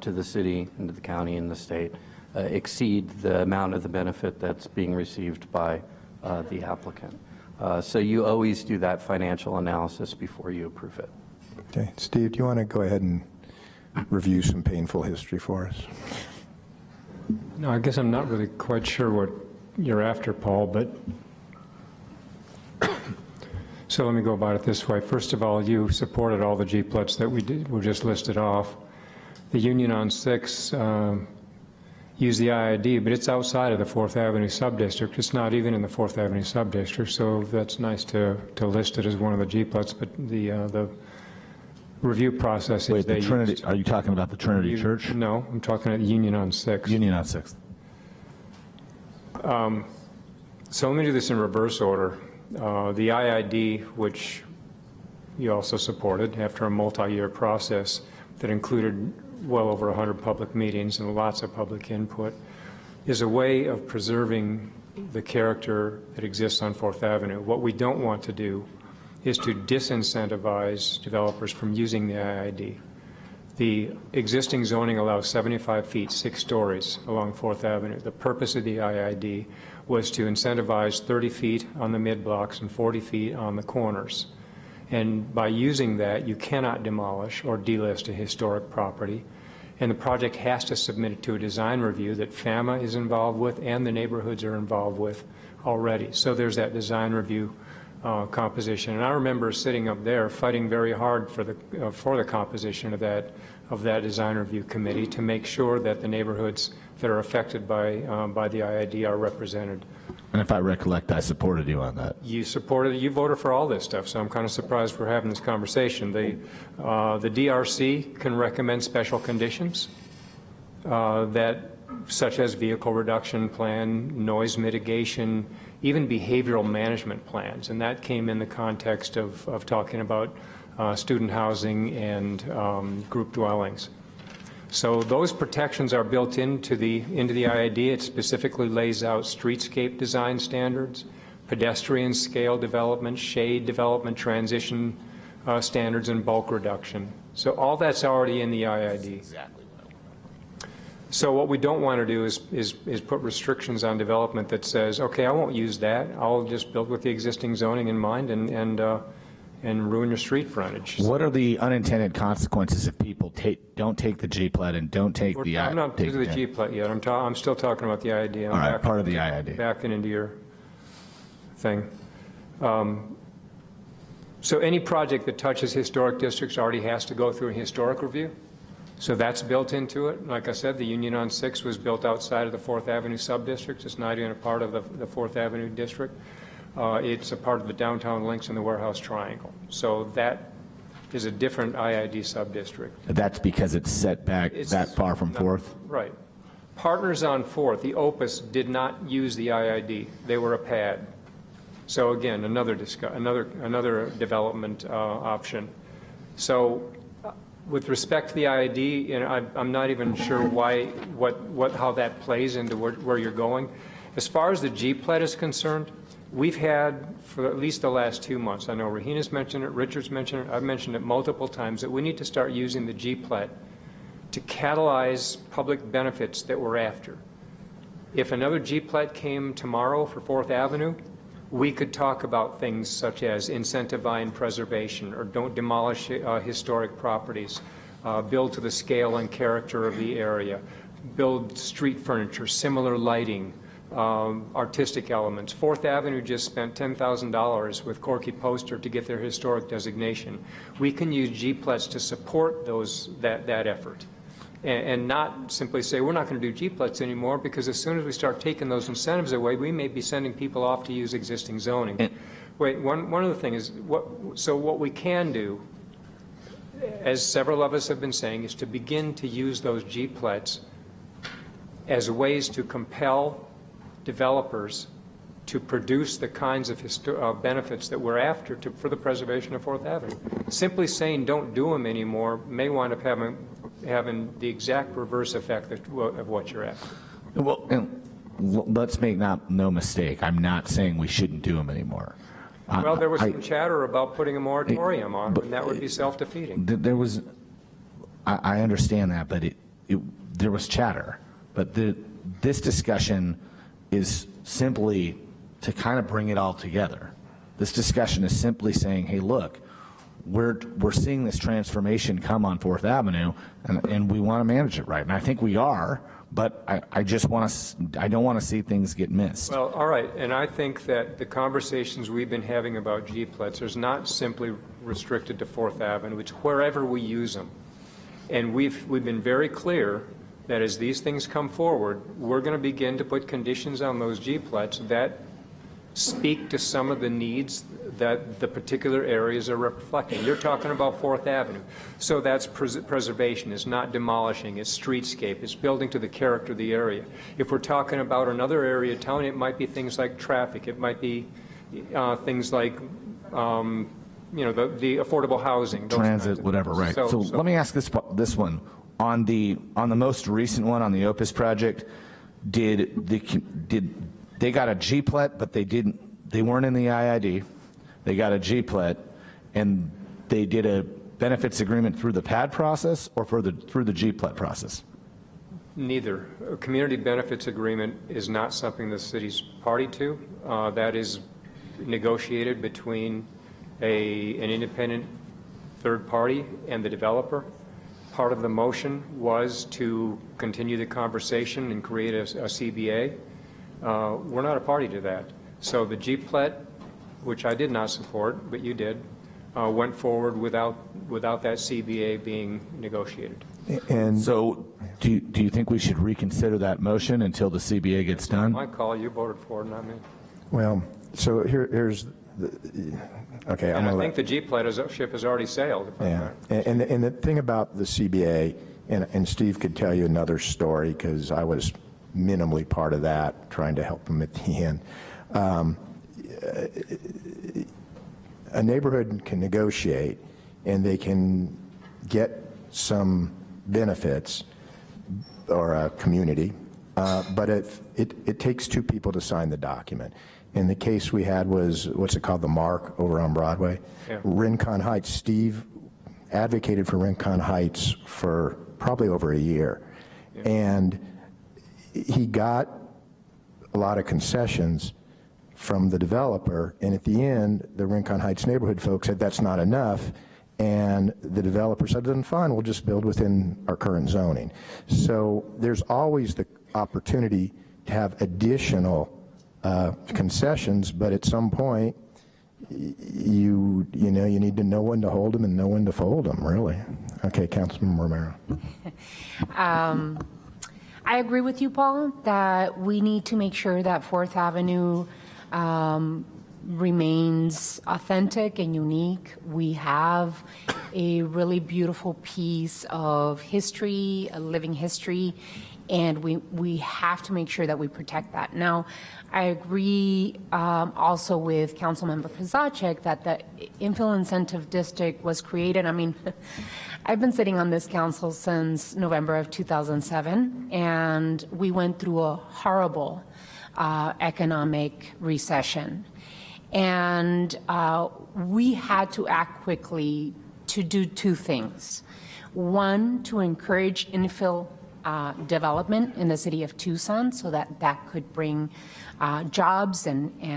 to the city, into the county, and the state exceed the amount of the benefit that's being received by the applicant. So you always do that financial analysis before you approve it. okay, Steve, do you want to go ahead and review some painful history for us? No, I guess I'm not really quite sure what you're after, Paul, but so let me go about it this way. First of all, you supported all the G-Pluts that were just listed off. The Union on 6 used the IID, but it's outside of the 4th Avenue subdistrict. It's not even in the 4th Avenue subdistrict, so that's nice to list it as one of the G-Pluts, but the review process Wait, is the Trinity, are you talking about the Trinity Church? No, I'm talking about Union on 6. Union on 6th. So let me do this in reverse order. The IID, which you also supported after a multi-year process that included well over 100 public meetings and lots of public input, is a way of preserving the character that exists on 4th Avenue. What we don't want to do is to disincentivize developers from using the IID. The existing zoning allows 75 feet, 6 stories along 4th Avenue. The purpose of the IID was to incentivize 30 feet on the mid-blocks and 40 feet on the corners. And by using that, you cannot demolish or delist a historic property. And the project has to submit it to a design review that FAMA is involved with and the neighborhoods are involved with already. So there's that design review composition. And I remember sitting up there fighting very hard for the composition of that design review committee to make sure that the neighborhoods that are affected by the IID are represented. And if I recollect, I supported you on that. You supported, you voted for all this stuff, so I'm kind of surprised we're having this conversation. The DRC can recommend special conditions such as vehicle reduction plan, noise mitigation, even behavioral management plans, and that came in the context of talking about student housing and group dwellings. So those protections are built into the IID. It specifically lays out streetscape design standards, pedestrian scale development, shade development, transition standards, and bulk reduction. So all that's already in the IID. Exactly what I want. So what we don't want to do is put restrictions on development that says, okay, I won't use that. I'll just build with the existing zoning in mind and ruin your street frontage. What are the unintended consequences if people don't take the G-Plat and don't take the I'm not to the G-Plat yet. I'm still talking about the IID. All right, part of the IID. Backing into your thing. So any project that touches historic districts already has to go through a historic review. So that's built into it. Like I said, the Union on 6 was built outside of the 4th Avenue subdistrict. It's not even a part of the 4th Avenue district. It's a part of the downtown links and the warehouse triangle. So that is a different IID subdistrict. That's because it's set back that far from 4th? Right. Partners on 4th, the Opus, did not use the IID. They were a pad. So again, another development option. So with respect to the IID, you know, I'm not even sure how that plays into where you're going. As far as the G-Plat is concerned, we've had, for at least the last 2 months, I know Rahina's mentioned it, Richard's mentioned it, I've mentioned it multiple times, that we need to start using the G-Plat to catalyze public benefits that we're after. If another G-Plat came tomorrow for 4th Avenue, we could talk about things such as incentivizing preservation or don't demolish historic properties, build to the scale and character of the area, build street furniture, similar lighting, artistic elements. 4th Avenue just spent $10,000 with Corky Poster to get their historic designation. We can use G-Plats to support that effort and not simply say we're not going to do G-Plats anymore, because as soon as we start taking those incentives away, we may be sending people off to use existing zoning. Wait, one other thing is, what we can do, as several of us have been saying, is to begin to use those G-Plats as ways to compel developers to produce the kinds of benefits that we're after for the preservation of 4th Avenue. Simply saying don't do them anymore may wind up having the exact reverse effect of what you're after. Well, and let's make no mistake. I'm not saying we shouldn't do them anymore. Well, there was some chatter about putting a moratorium on them, and that would be self-defeating. There was, I understand that, but there was chatter. But this discussion is simply to kind of bring it all together. This discussion is simply saying, hey, look, we're seeing this transformation come on 4th Avenue, and we want to manage it right. And I think we are, but I just want to, I don't want to see things get missed. Well, all right, and I think that the conversations we've been having about G-plets is not simply restricted to 4th Avenue, it's wherever we use them. And we've been very clear that as these things come forward, we're going to begin to put conditions on those G-plets that speak to some of the needs that the particular areas are reflecting. You're talking about 4th Avenue. So that's preservation. It's not demolishing. It's streetscape. It's building to the character of the area. If we're talking about another area of town, it might be things like traffic. It might be things like, the affordable housing. Transit, whatever, right. So let me ask this one. On the most recent one, on the Opus project, did they got a G-plet, but they weren't in the IID. They got a G-plet, and they did a benefits agreement through the PAD process or through the G-plet process? Neither. A community benefits agreement is not something the city's party to. That is negotiated between an independent third party and the developer. Part of the motion was to continue the conversation and create a CBA. We're not a party to that. So the G-plet, which I did not support, but you did, went forward without that CBA being negotiated. And so do you think we should reconsider that motion until the CBA gets done? My call, you voted for it, not me. well, so here's the, okay. And I'm I gonna think the G-plet ship has already sailed. Yeah, and the thing about the CBA, and Steve could tell you another story because I was minimally part of that, trying to help him at the end. A neighborhood can negotiate, and they can get some benefits, or a community, but it takes two people to sign the document. And the case we had was, what's it called, the Mark over on Broadway? Yeah. Rincon Heights. Steve advocated for Rincon Heights for probably over a year. Yeah. And he got a lot of concessions from the developer, and at the end, the Rincon Heights neighborhood folks said that's not enough, and the developer said, then fine, we'll just build within our current zoning. So there's always the opportunity to have additional concessions, but at some point, you need to know when to hold them and know when to fold them, really. Okay, Councilman Romero. I agree with you, Paul, that we need to make sure that 4th Avenue remains authentic and unique. We have a really beautiful piece of history, a living history, and we have to make sure that we protect that. Now, I agree also with Councilmember Kozaczek that the infill incentive district was created. I mean, I've been sitting on this council since November of 2007, and we went through a horrible economic recession. And we had to act quickly to do two things. One, to encourage infill development in the city of Tucson so that could bring jobs and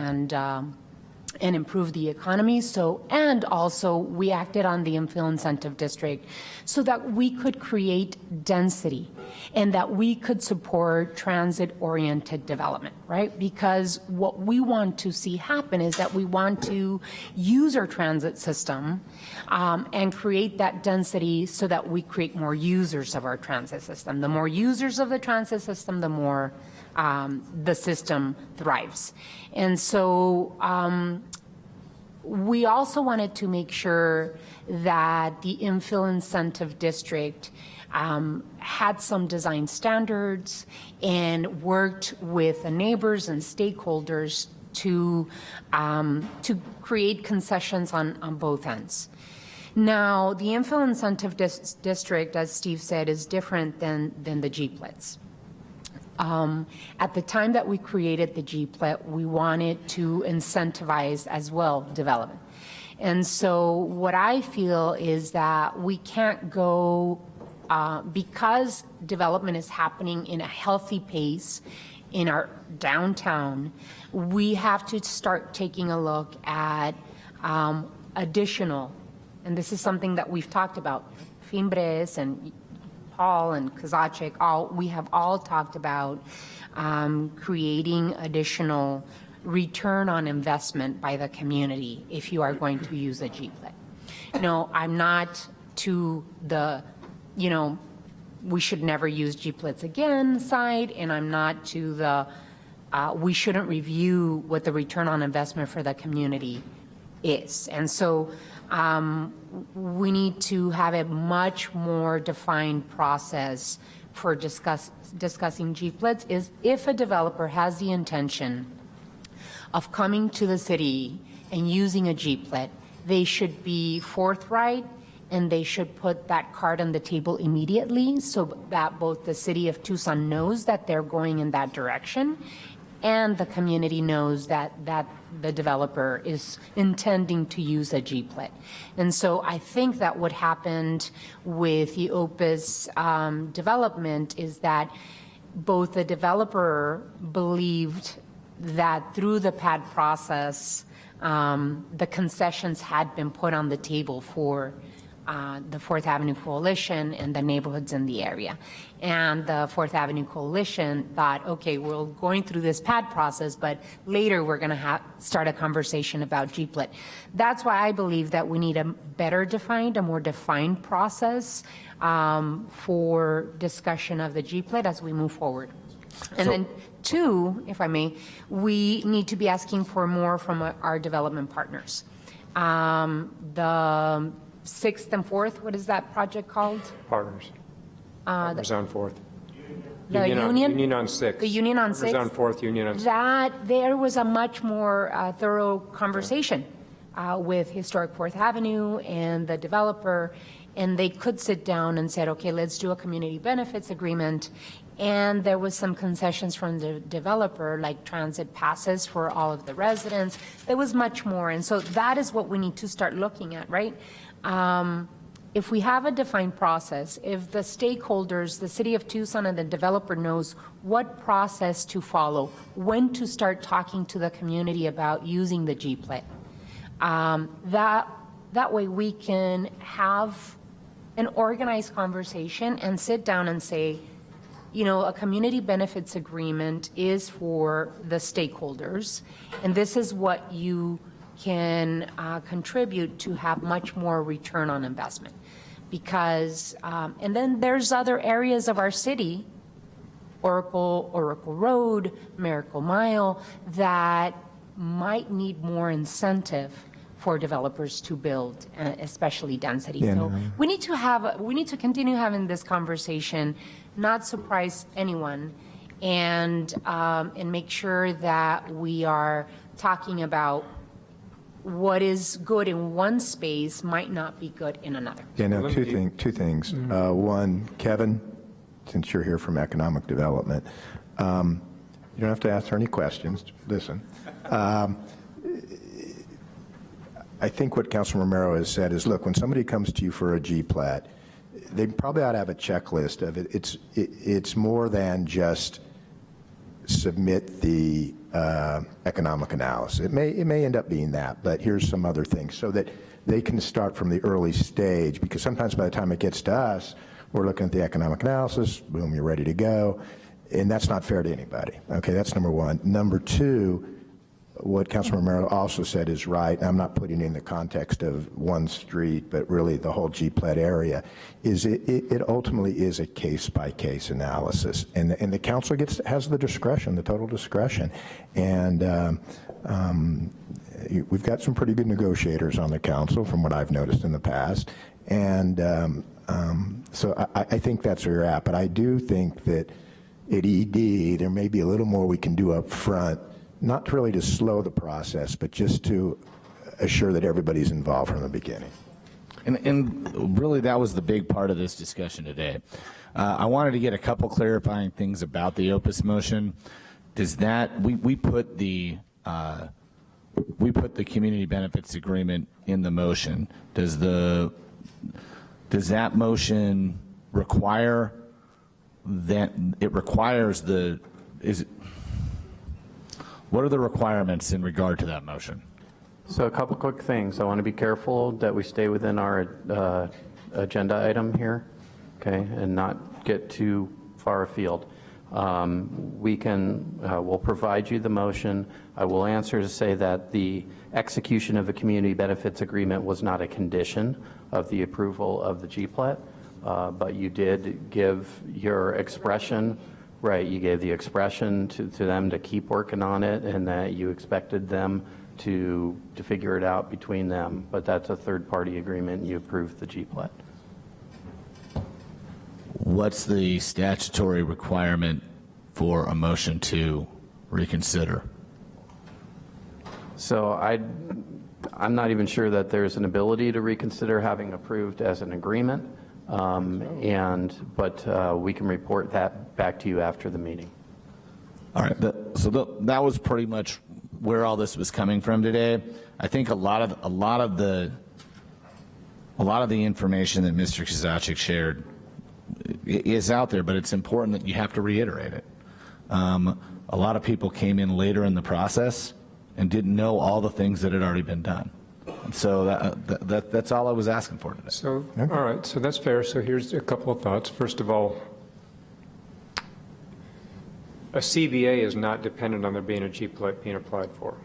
improve the economy. And also we acted on the infill incentive district so that we could create density and that we could support transit-oriented development, right? Because what we want to see happen is that we want to use our transit system and create that density so that we create more users of our transit system. The more users of the transit system, the more the system thrives. And so we also wanted to make sure that the infill incentive district had some design standards and worked with the neighbors and stakeholders to create concessions on both ends. Now, the infill incentive district, as Steve said, is different than the G-plets. At the time that we created the G-plet, we wanted to incentivize as well development. And so what I feel is that we can't go, because development is happening in a healthy pace in our downtown, we have to start taking a look at additional and this is something that we've talked about, Fimbres and Paul and Kozaczek, we have all talked about creating additional return on investment by the community if you are going to use a GPLET. No, I'm not to the, we should never use GPLETs again side, and I'm not to the, we shouldn't review what the return on investment for the community is. And so we need to have a much more defined process for discussing GPLETs. Is if a developer has the intention of coming to the city and using a GPLET, they should be forthright and they should put that card on the table immediately so that both the city of Tucson knows that they're going in that direction and the community knows that the developer is intending to use a GPLET. And so I think that what happened with the Opus development is that both the developer believed that through the PAD process, the concessions had been put on the table for the Fourth Avenue Coalition and the neighborhoods in the area. And the Fourth Avenue Coalition thought, okay, we're going through this PAD process, but later we're going to start a conversation about GPLET. That's why I believe that we need a more defined process for discussion of the GPLET as we move forward. And then two, if I may, we need to be asking for more from our development partners. The 6th and 4th, what is that project called? Partners. Partners on 4th. The Union on 6th. The Union on 6th. Partners on 4th, Union on 6th. That, there was a much more thorough conversation with Historic 4th Avenue and the developer, and they could sit down and said, okay, let's do a community benefits agreement. And there was some concessions from the developer, like transit passes for all of the residents. There was much more. And so that is what we need to start looking at, right? If we have a defined process, if the stakeholders, the city of Tucson and the developer knows what process to follow, when to start talking to the community about using the GPLET, that way we can have an organized conversation and sit down and say, a community benefits agreement is for the stakeholders, and this is what you can contribute to have much more return on investment. Because, and then there's other areas of our city, Oracle Road, Miracle Mile, that might need more incentive for developers to build, especially density. Yeah, so we need to continue having this conversation, not surprise anyone, and make sure that we are talking about what is good in one space might not be good in another. Yeah, no, two things. One, Kevin, since you're here from economic development, you don't have to ask her any questions. Listen. I think what Councilman Romero has said is, look, when somebody comes to you for a GPLAT, they probably ought to have a checklist of it. It's more than just submit the economic analysis. It may end up being that, but here's some other things so that they can start from the early stage, because sometimes by the time it gets to us, we're looking at the economic analysis, boom, you're ready to go, and that's not fair to anybody. Okay, that's number one. Number two, what Councilman Romero also said is right, and I'm not putting it in the context of one street, but really the whole GPLET area, is it ultimately is a case-by-case analysis. And the council has the discretion, the total discretion. And we've got some pretty good negotiators on the council from what I've noticed in the past. And so I think that's where you're at. But I do think that at ED, there may be a little more we can do up front, not really to slow the process, but just to assure that everybody's involved from the beginning. And really, that was the big part of this discussion today. I wanted to get a couple clarifying things about the Opus motion. Does that we put the community benefits agreement in the motion? Does that motion require that it requires what are the requirements in regard to that motion? So a couple quick things. I want to be careful that we stay within our agenda item here, okay, and not get too far afield. We'll provide you the motion. I will answer to say that the execution of a community benefits agreement was not a condition of the approval of the GPLAT, but you did give your expression, right, you gave the expression to them to keep working on it and that you expected them to figure it out between them, but that's a third-party agreement. You approved the GPLAT. What's the statutory requirement for a motion to reconsider? So I'm not even sure that there's an ability to reconsider having approved as an agreement, but we can report that back to you after the meeting. All right, that was pretty much where all this was coming from today. I think a lot of the information that Mr. Kozaczek shared is out there, but it's important that you have to reiterate it. A lot of people came in later in the process and didn't know all the things that had already been done. And so that's all I was asking for today. So, all right, so that's fair. So here's a couple of thoughts. First of all, a CBA is not dependent on there being a GPLAT being applied for.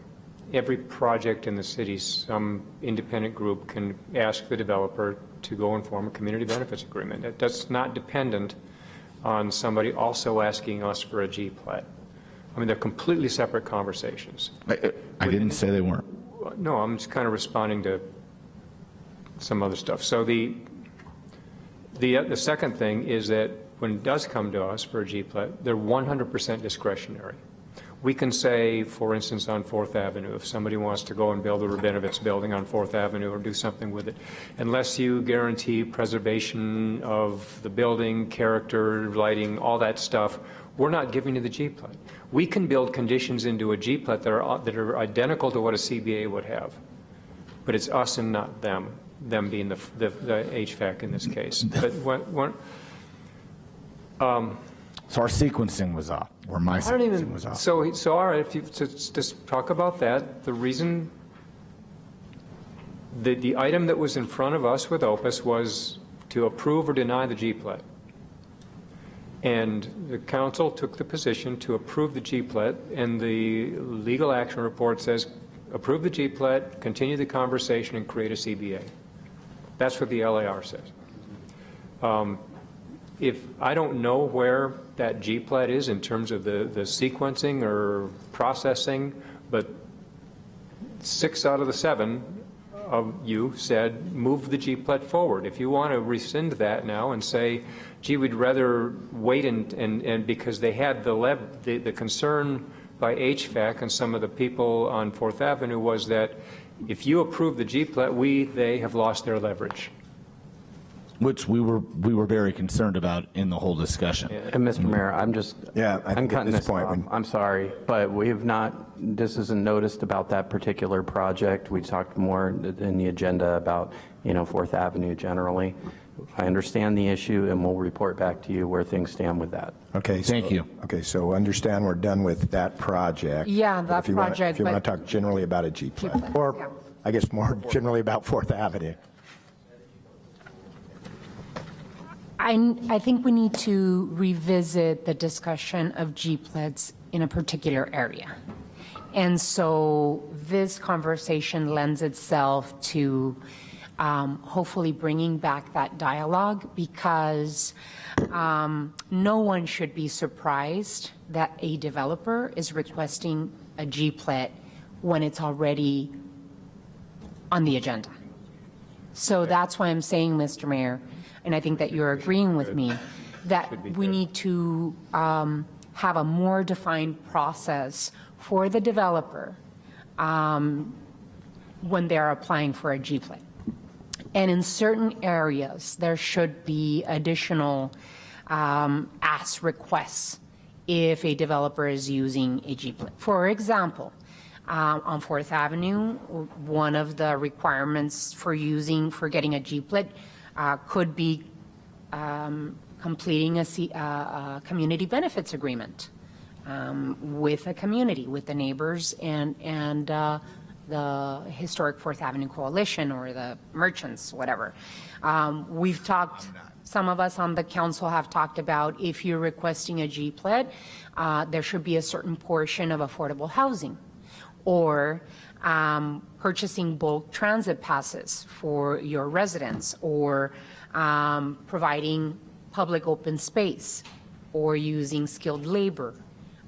Every project in the city, some independent group can ask the developer to go and form a community benefits agreement. That's not dependent on somebody also asking us for a GPLAT. I mean, they're completely separate conversations. I didn't say they weren't. No, I'm just kind of responding to some other stuff. So the second thing is that when it does come to us for a GPLAT, they're 100% discretionary. We can say, for instance, on 4th Avenue, if somebody wants to go and build a Rabinovitz building on 4th Avenue or do something with it, unless you guarantee preservation of the building, character, lighting, all that stuff, we're not giving you the GPLAT. We can build conditions into a GPLAT that are identical to what a CBA would have, but it's us and not them being the HVAC in this case. But So our sequencing was off, or my sequencing was off. So all right, if you just talk about that, the reason the item that was in front of us with Opus was to approve or deny the GPLAT. And the council took the position to approve the GPLAT, and the legal action report says approve the GPLAT, continue the conversation, and create a CBA. That's what the LAR says. If I don't know where that GPLAT is in terms of the sequencing or processing, but 6 out of the 7 of you said move the GPLAT forward. If you want to rescind that now and say, gee, we'd rather wait and because they had the concern by HVAC and some of the people on 4th Avenue was that if you approve the GPLAT, they have lost their leverage. Which we were very concerned about in the whole discussion. And Mr. Mayor, I'm cutting this off. I'm sorry, but we have not, this isn't noticed about that particular project. We talked more in the agenda about, 4th Avenue generally. I understand the issue, and we'll report back to you where things stand with that. Okay. Thank you. Okay, so understand we're done with that project. Yeah, that project. If you want to talk generally about a GPLAT, or yeah. I guess more generally about 4th Avenue. I think we need to revisit the discussion of GPLATs in a particular area. And so this conversation lends itself to hopefully bringing back that dialogue, because no one should be surprised that a developer is requesting a GPLAT when it's already on the agenda. So that's why I'm saying, Mr. Mayor, and I think that you're agreeing with me, that we need to have a more defined process for the developer when they're applying for a GPLAT. And in certain areas, there should be additional ask requests if a developer is using a GPLAT. For example, on 4th Avenue, one of the requirements for getting a GPLAT could be completing a community benefits agreement with a community, with the neighbors and the Historic Fourth Avenue Coalition or the merchants, whatever. We've talked, some of us on the council have talked about if you're requesting a GPLED, there should be a certain portion of affordable housing, or purchasing bulk transit passes for your residents, or providing public open space, or using skilled labor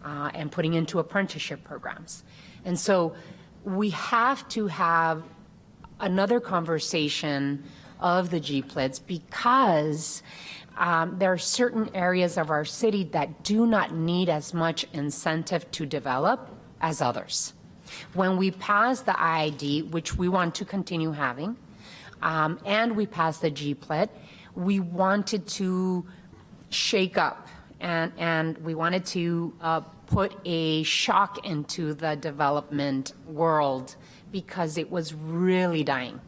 and putting into apprenticeship programs. And so we have to have another conversation of the GPLEDs, because there are certain areas of our city that do not need as much incentive to develop as others. When we pass the IID, which we want to continue having, and we pass the GPLED, we wanted to shake up and we wanted to put a shock into the development world, because it was really dying.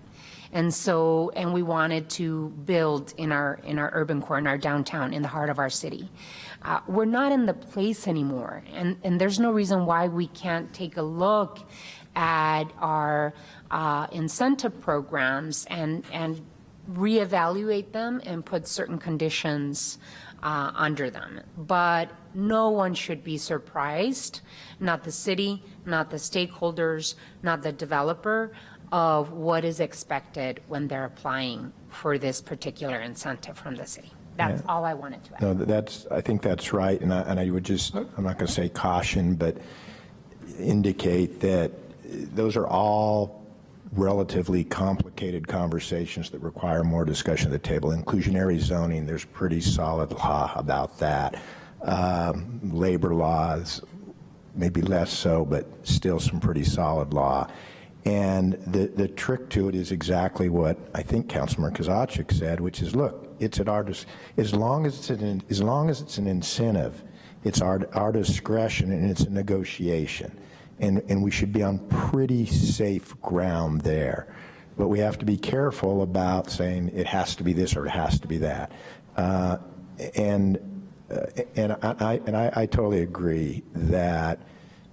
And so, and we wanted to build in our urban core, in our downtown, in the heart of our city. We're not in the place anymore, and there's no reason why we can't take a look at our incentive programs and reevaluate them and put certain conditions under them. But no one should be surprised, not the city, not the stakeholders, not the developer, of what is expected when they're applying for this particular incentive from the city. That's all I wanted to add. No, I think that's right, and I would just, I'm not going to say caution, but indicate that those are all relatively complicated conversations that require more discussion at the table. Inclusionary zoning, there's pretty solid law about that. Labor laws, maybe less so, but still some pretty solid law. And the trick to it is exactly what I think Councilman Kozaczek said, which is, look, it's at our as long as it's an incentive, it's our discretion, and it's a negotiation, and we should be on pretty safe ground there. But we have to be careful about saying it has to be this or it has to be that. And I totally agree that,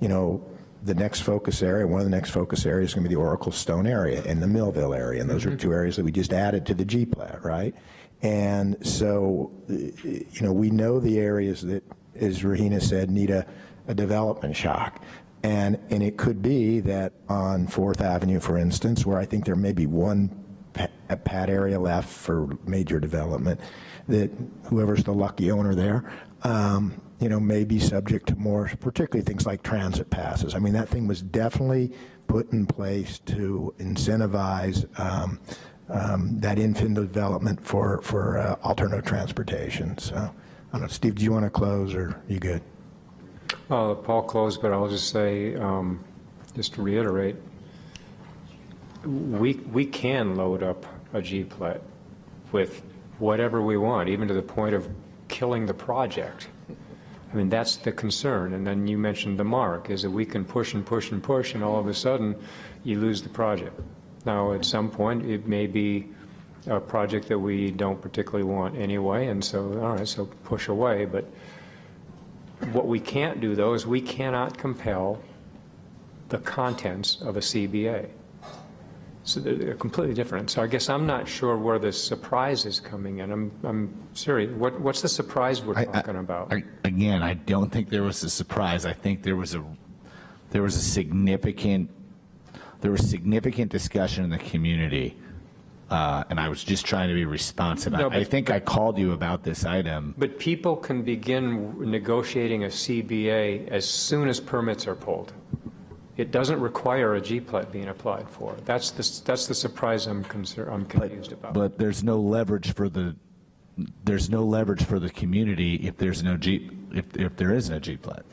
you know, the next focus area, one of the next focus areas is going to be the Oracle Stone area and the Millville area, and those are two areas that we just added to the GPLAT, right? And so, you know, we know the areas that, as Rahina said, need a development shock. And it could be that on 4th Avenue, for instance, where I think there may be one pad area left for major development, that whoever's the lucky owner there, you know, may be subject to more, particularly things like transit passes. I mean, that thing was definitely put in place to incentivize that infant development for alternative transportation. So, I don't know, Steve, do you want to close, or are you good? Paul closed, but I'll just say, just to reiterate, we can load up a GPLET with whatever we want, even to the point of killing the project. I mean, that's the concern. And then you mentioned the mark, is that we can push and push and push, and all of a sudden you lose the project. Now, at some point, it may be a project that we don't particularly want anyway, and so, all right, so push away. But what we can't do, though, is we cannot compel the contents of a CBA. So they're completely different. So I guess I'm not sure where the surprise is coming in. I'm serious. What's the surprise we're talking about? Again, I don't think there was a surprise. I think there was significant discussion in the community, and I was just trying to be responsive. No, I think I called you about this item. But people can begin negotiating a CBA as soon as permits are pulled. It doesn't require a GPLET being applied for. That's the surprise I'm confused about. But there's no leverage for the community if there's no if there isn't a GPLET.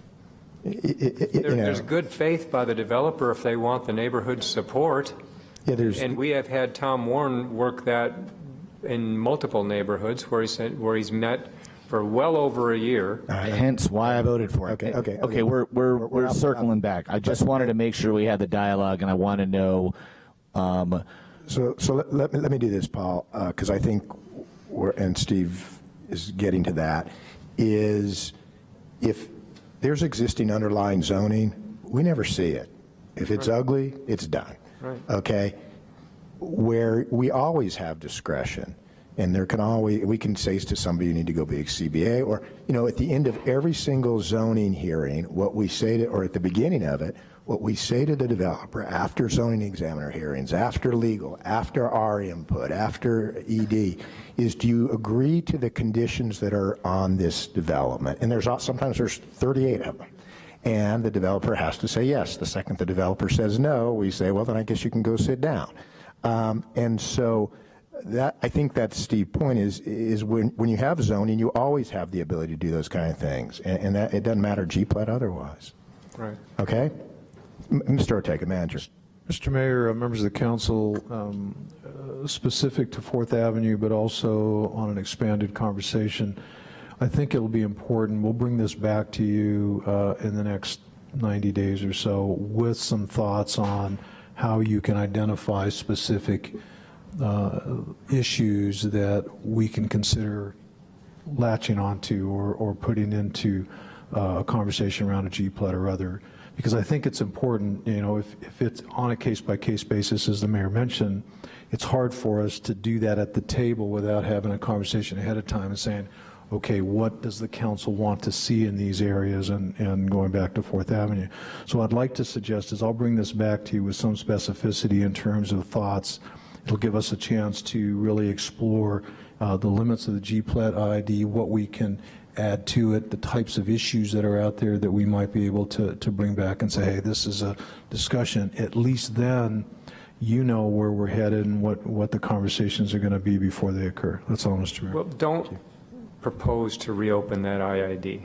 There's good faith by the developer if they want the neighborhood support. Yeah, and we have had Tom Warren work that in multiple neighborhoods where he's met for well over a year. Hence why I voted for it. Okay. We're circling back. I just wanted to make sure we had the dialogue, and I want to know. So let me do this, Paul, because I think and Steve is getting to that, is if there's existing underlying zoning, we never see it. If it's ugly, it's done. Right. Okay? Where we always have discretion, and there can always, we can say to somebody, you need to go be a CBA, or, at the end of every single zoning hearing, what we say to, or at the beginning of it, what we say to the developer after zoning examiner hearings, after legal, after our input, after ED, is do you agree to the conditions that are on this development? And sometimes there's 38 of them. And the developer has to say yes. The second the developer says no, we say, well, then I guess you can go sit down. And so that, I think that's Steve's point is when you have zoning, you always have the ability to do those kind of things. And that, it doesn't matter G-plat otherwise. Right. Okay? Mr. Ortega, manager. Mr. Mayor, members of the council, specific to Fourth Avenue, but also on an expanded conversation, I think it'll be important. We'll bring this back to you in the next 90 days or so with some thoughts on how you can identify specific issues that we can consider latching onto or putting into a conversation around a G-plat or other. Because I think it's important, if it's on a case-by-case basis, as the mayor mentioned, it's hard for us to do that at the table without having a conversation ahead of time and saying, okay, what does the council want to see in these areas, and going back to Fourth Avenue. So what I'd like to suggest is I'll bring this back to you with some specificity in terms of thoughts. It'll give us a chance to really explore the limits of the G-plat ID, what we can add to it, the types of issues that are out there that we might be able to bring back and say, hey, this is a discussion. At least then you know where we're headed and what the conversations are going to be before they occur. That's all, Mr. Mayor. Well, don't propose to reopen that IID.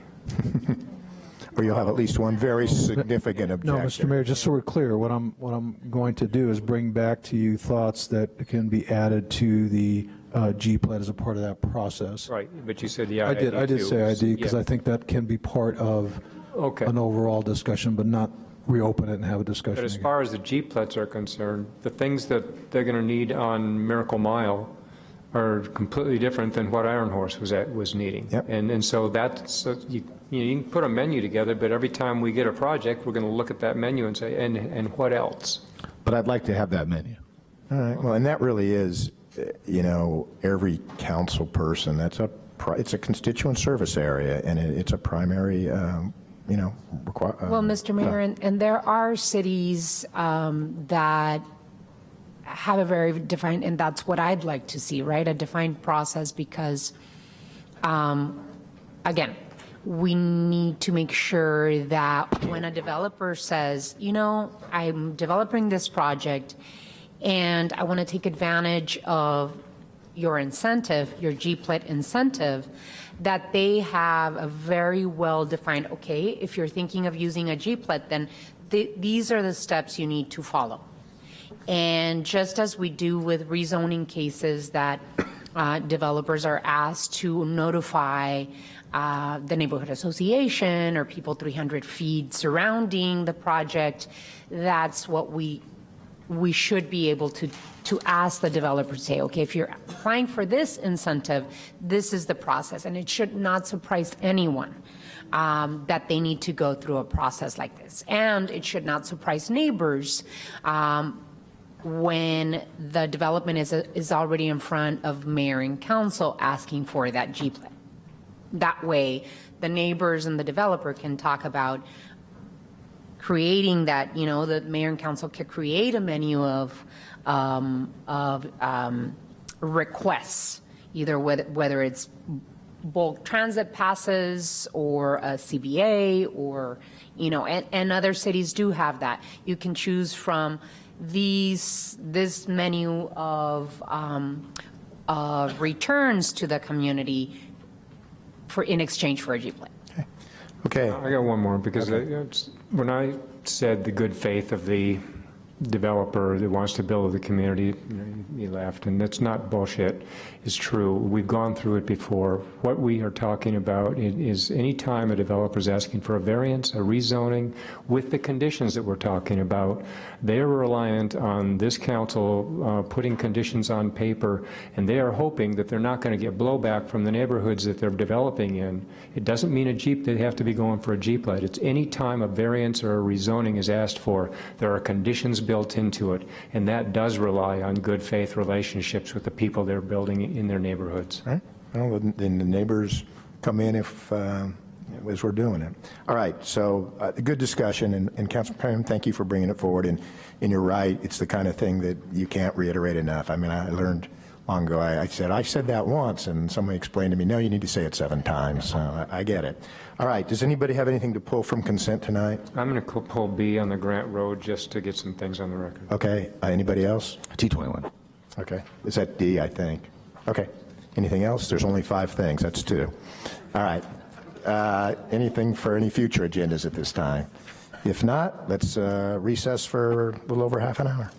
Or you'll have at least one very significant objection. No, Mr. Mayor, just so we're clear, what I'm going to do is bring back to you thoughts that can be added to the G-plat as a part of that process. Right, but you said the IID I did too. say ID because Yeah. I think that can be part of Okay. an overall discussion, but not reopen it and have a discussion But as again. far as the G-plats are concerned, the things that they're going to need on Miracle Mile are completely different than what Iron Horse was needing. Yep. And so that's, you can put a menu together, but every time we get a project, we're going to look at that menu and say, and what else? But I'd like to have that menu. All right, well, and that really is, every council person, it's a constituent service area, and it's a primary, Well, Mr. Mayor, and there are cities that have a very defined, and that's what I'd like to see, right? A defined process because, again, we need to make sure that when a developer says, I'm developing this project and I want to take advantage of your incentive, your G-plat incentive, that they have a very well-defined, okay, if you're thinking of using a G-plat, then these are the steps you need to follow. And just as we do with rezoning cases that developers are asked to notify the neighborhood association or people 300 feet surrounding the project, that's what we should be able to ask the developer to say, okay, if you're applying for this incentive, this is the process. And it should not surprise anyone that they need to go through a process like this. And it should not surprise neighbors when the development is already in front of mayor and council asking for that G-plat. That way, the neighbors and the developer can talk about creating that, the mayor and council could create a menu of requests, either whether it's bulk transit passes or a CBA or, and other cities do have that. You can choose from this menu of returns to the community in exchange for a G-plat. Okay. I got one more because when I said the good faith of the developer that wants to build the community. He laughed, and that's not bullshit. It's true. We've gone through it before. What we are talking about is any time a developer is asking for a variance, a rezoning, with the conditions that we're talking about, they're reliant on this council putting conditions on paper, and they are hoping that they're not going to get blowback from the neighborhoods that they're developing in. It doesn't mean a Jeep, they have to be going for a Jeep-let. It's any time a variance or a rezoning is asked for, there are conditions built into it, and that does rely on good faith relationships with the people they're building in their neighborhoods. All right. Well, then the neighbors come in if, as we're doing it. All right, so good discussion, and Councilman Prim, thank you for bringing it forward, and you're right, it's the kind of thing that you can't reiterate enough. I mean, I learned long ago, I said that once, and somebody explained to me, no, you need to say it 7 times, so I get it. All right, does anybody have anything to pull from consent tonight? I'm going to pull B on the Grant Road just to get some things on the record. Okay, anybody else? T21. Okay, is that D, I think? Okay, anything else? There's only 5 things, that's 2. All right, anything for any future agendas at this time? If not, let's recess for a little over half an hour.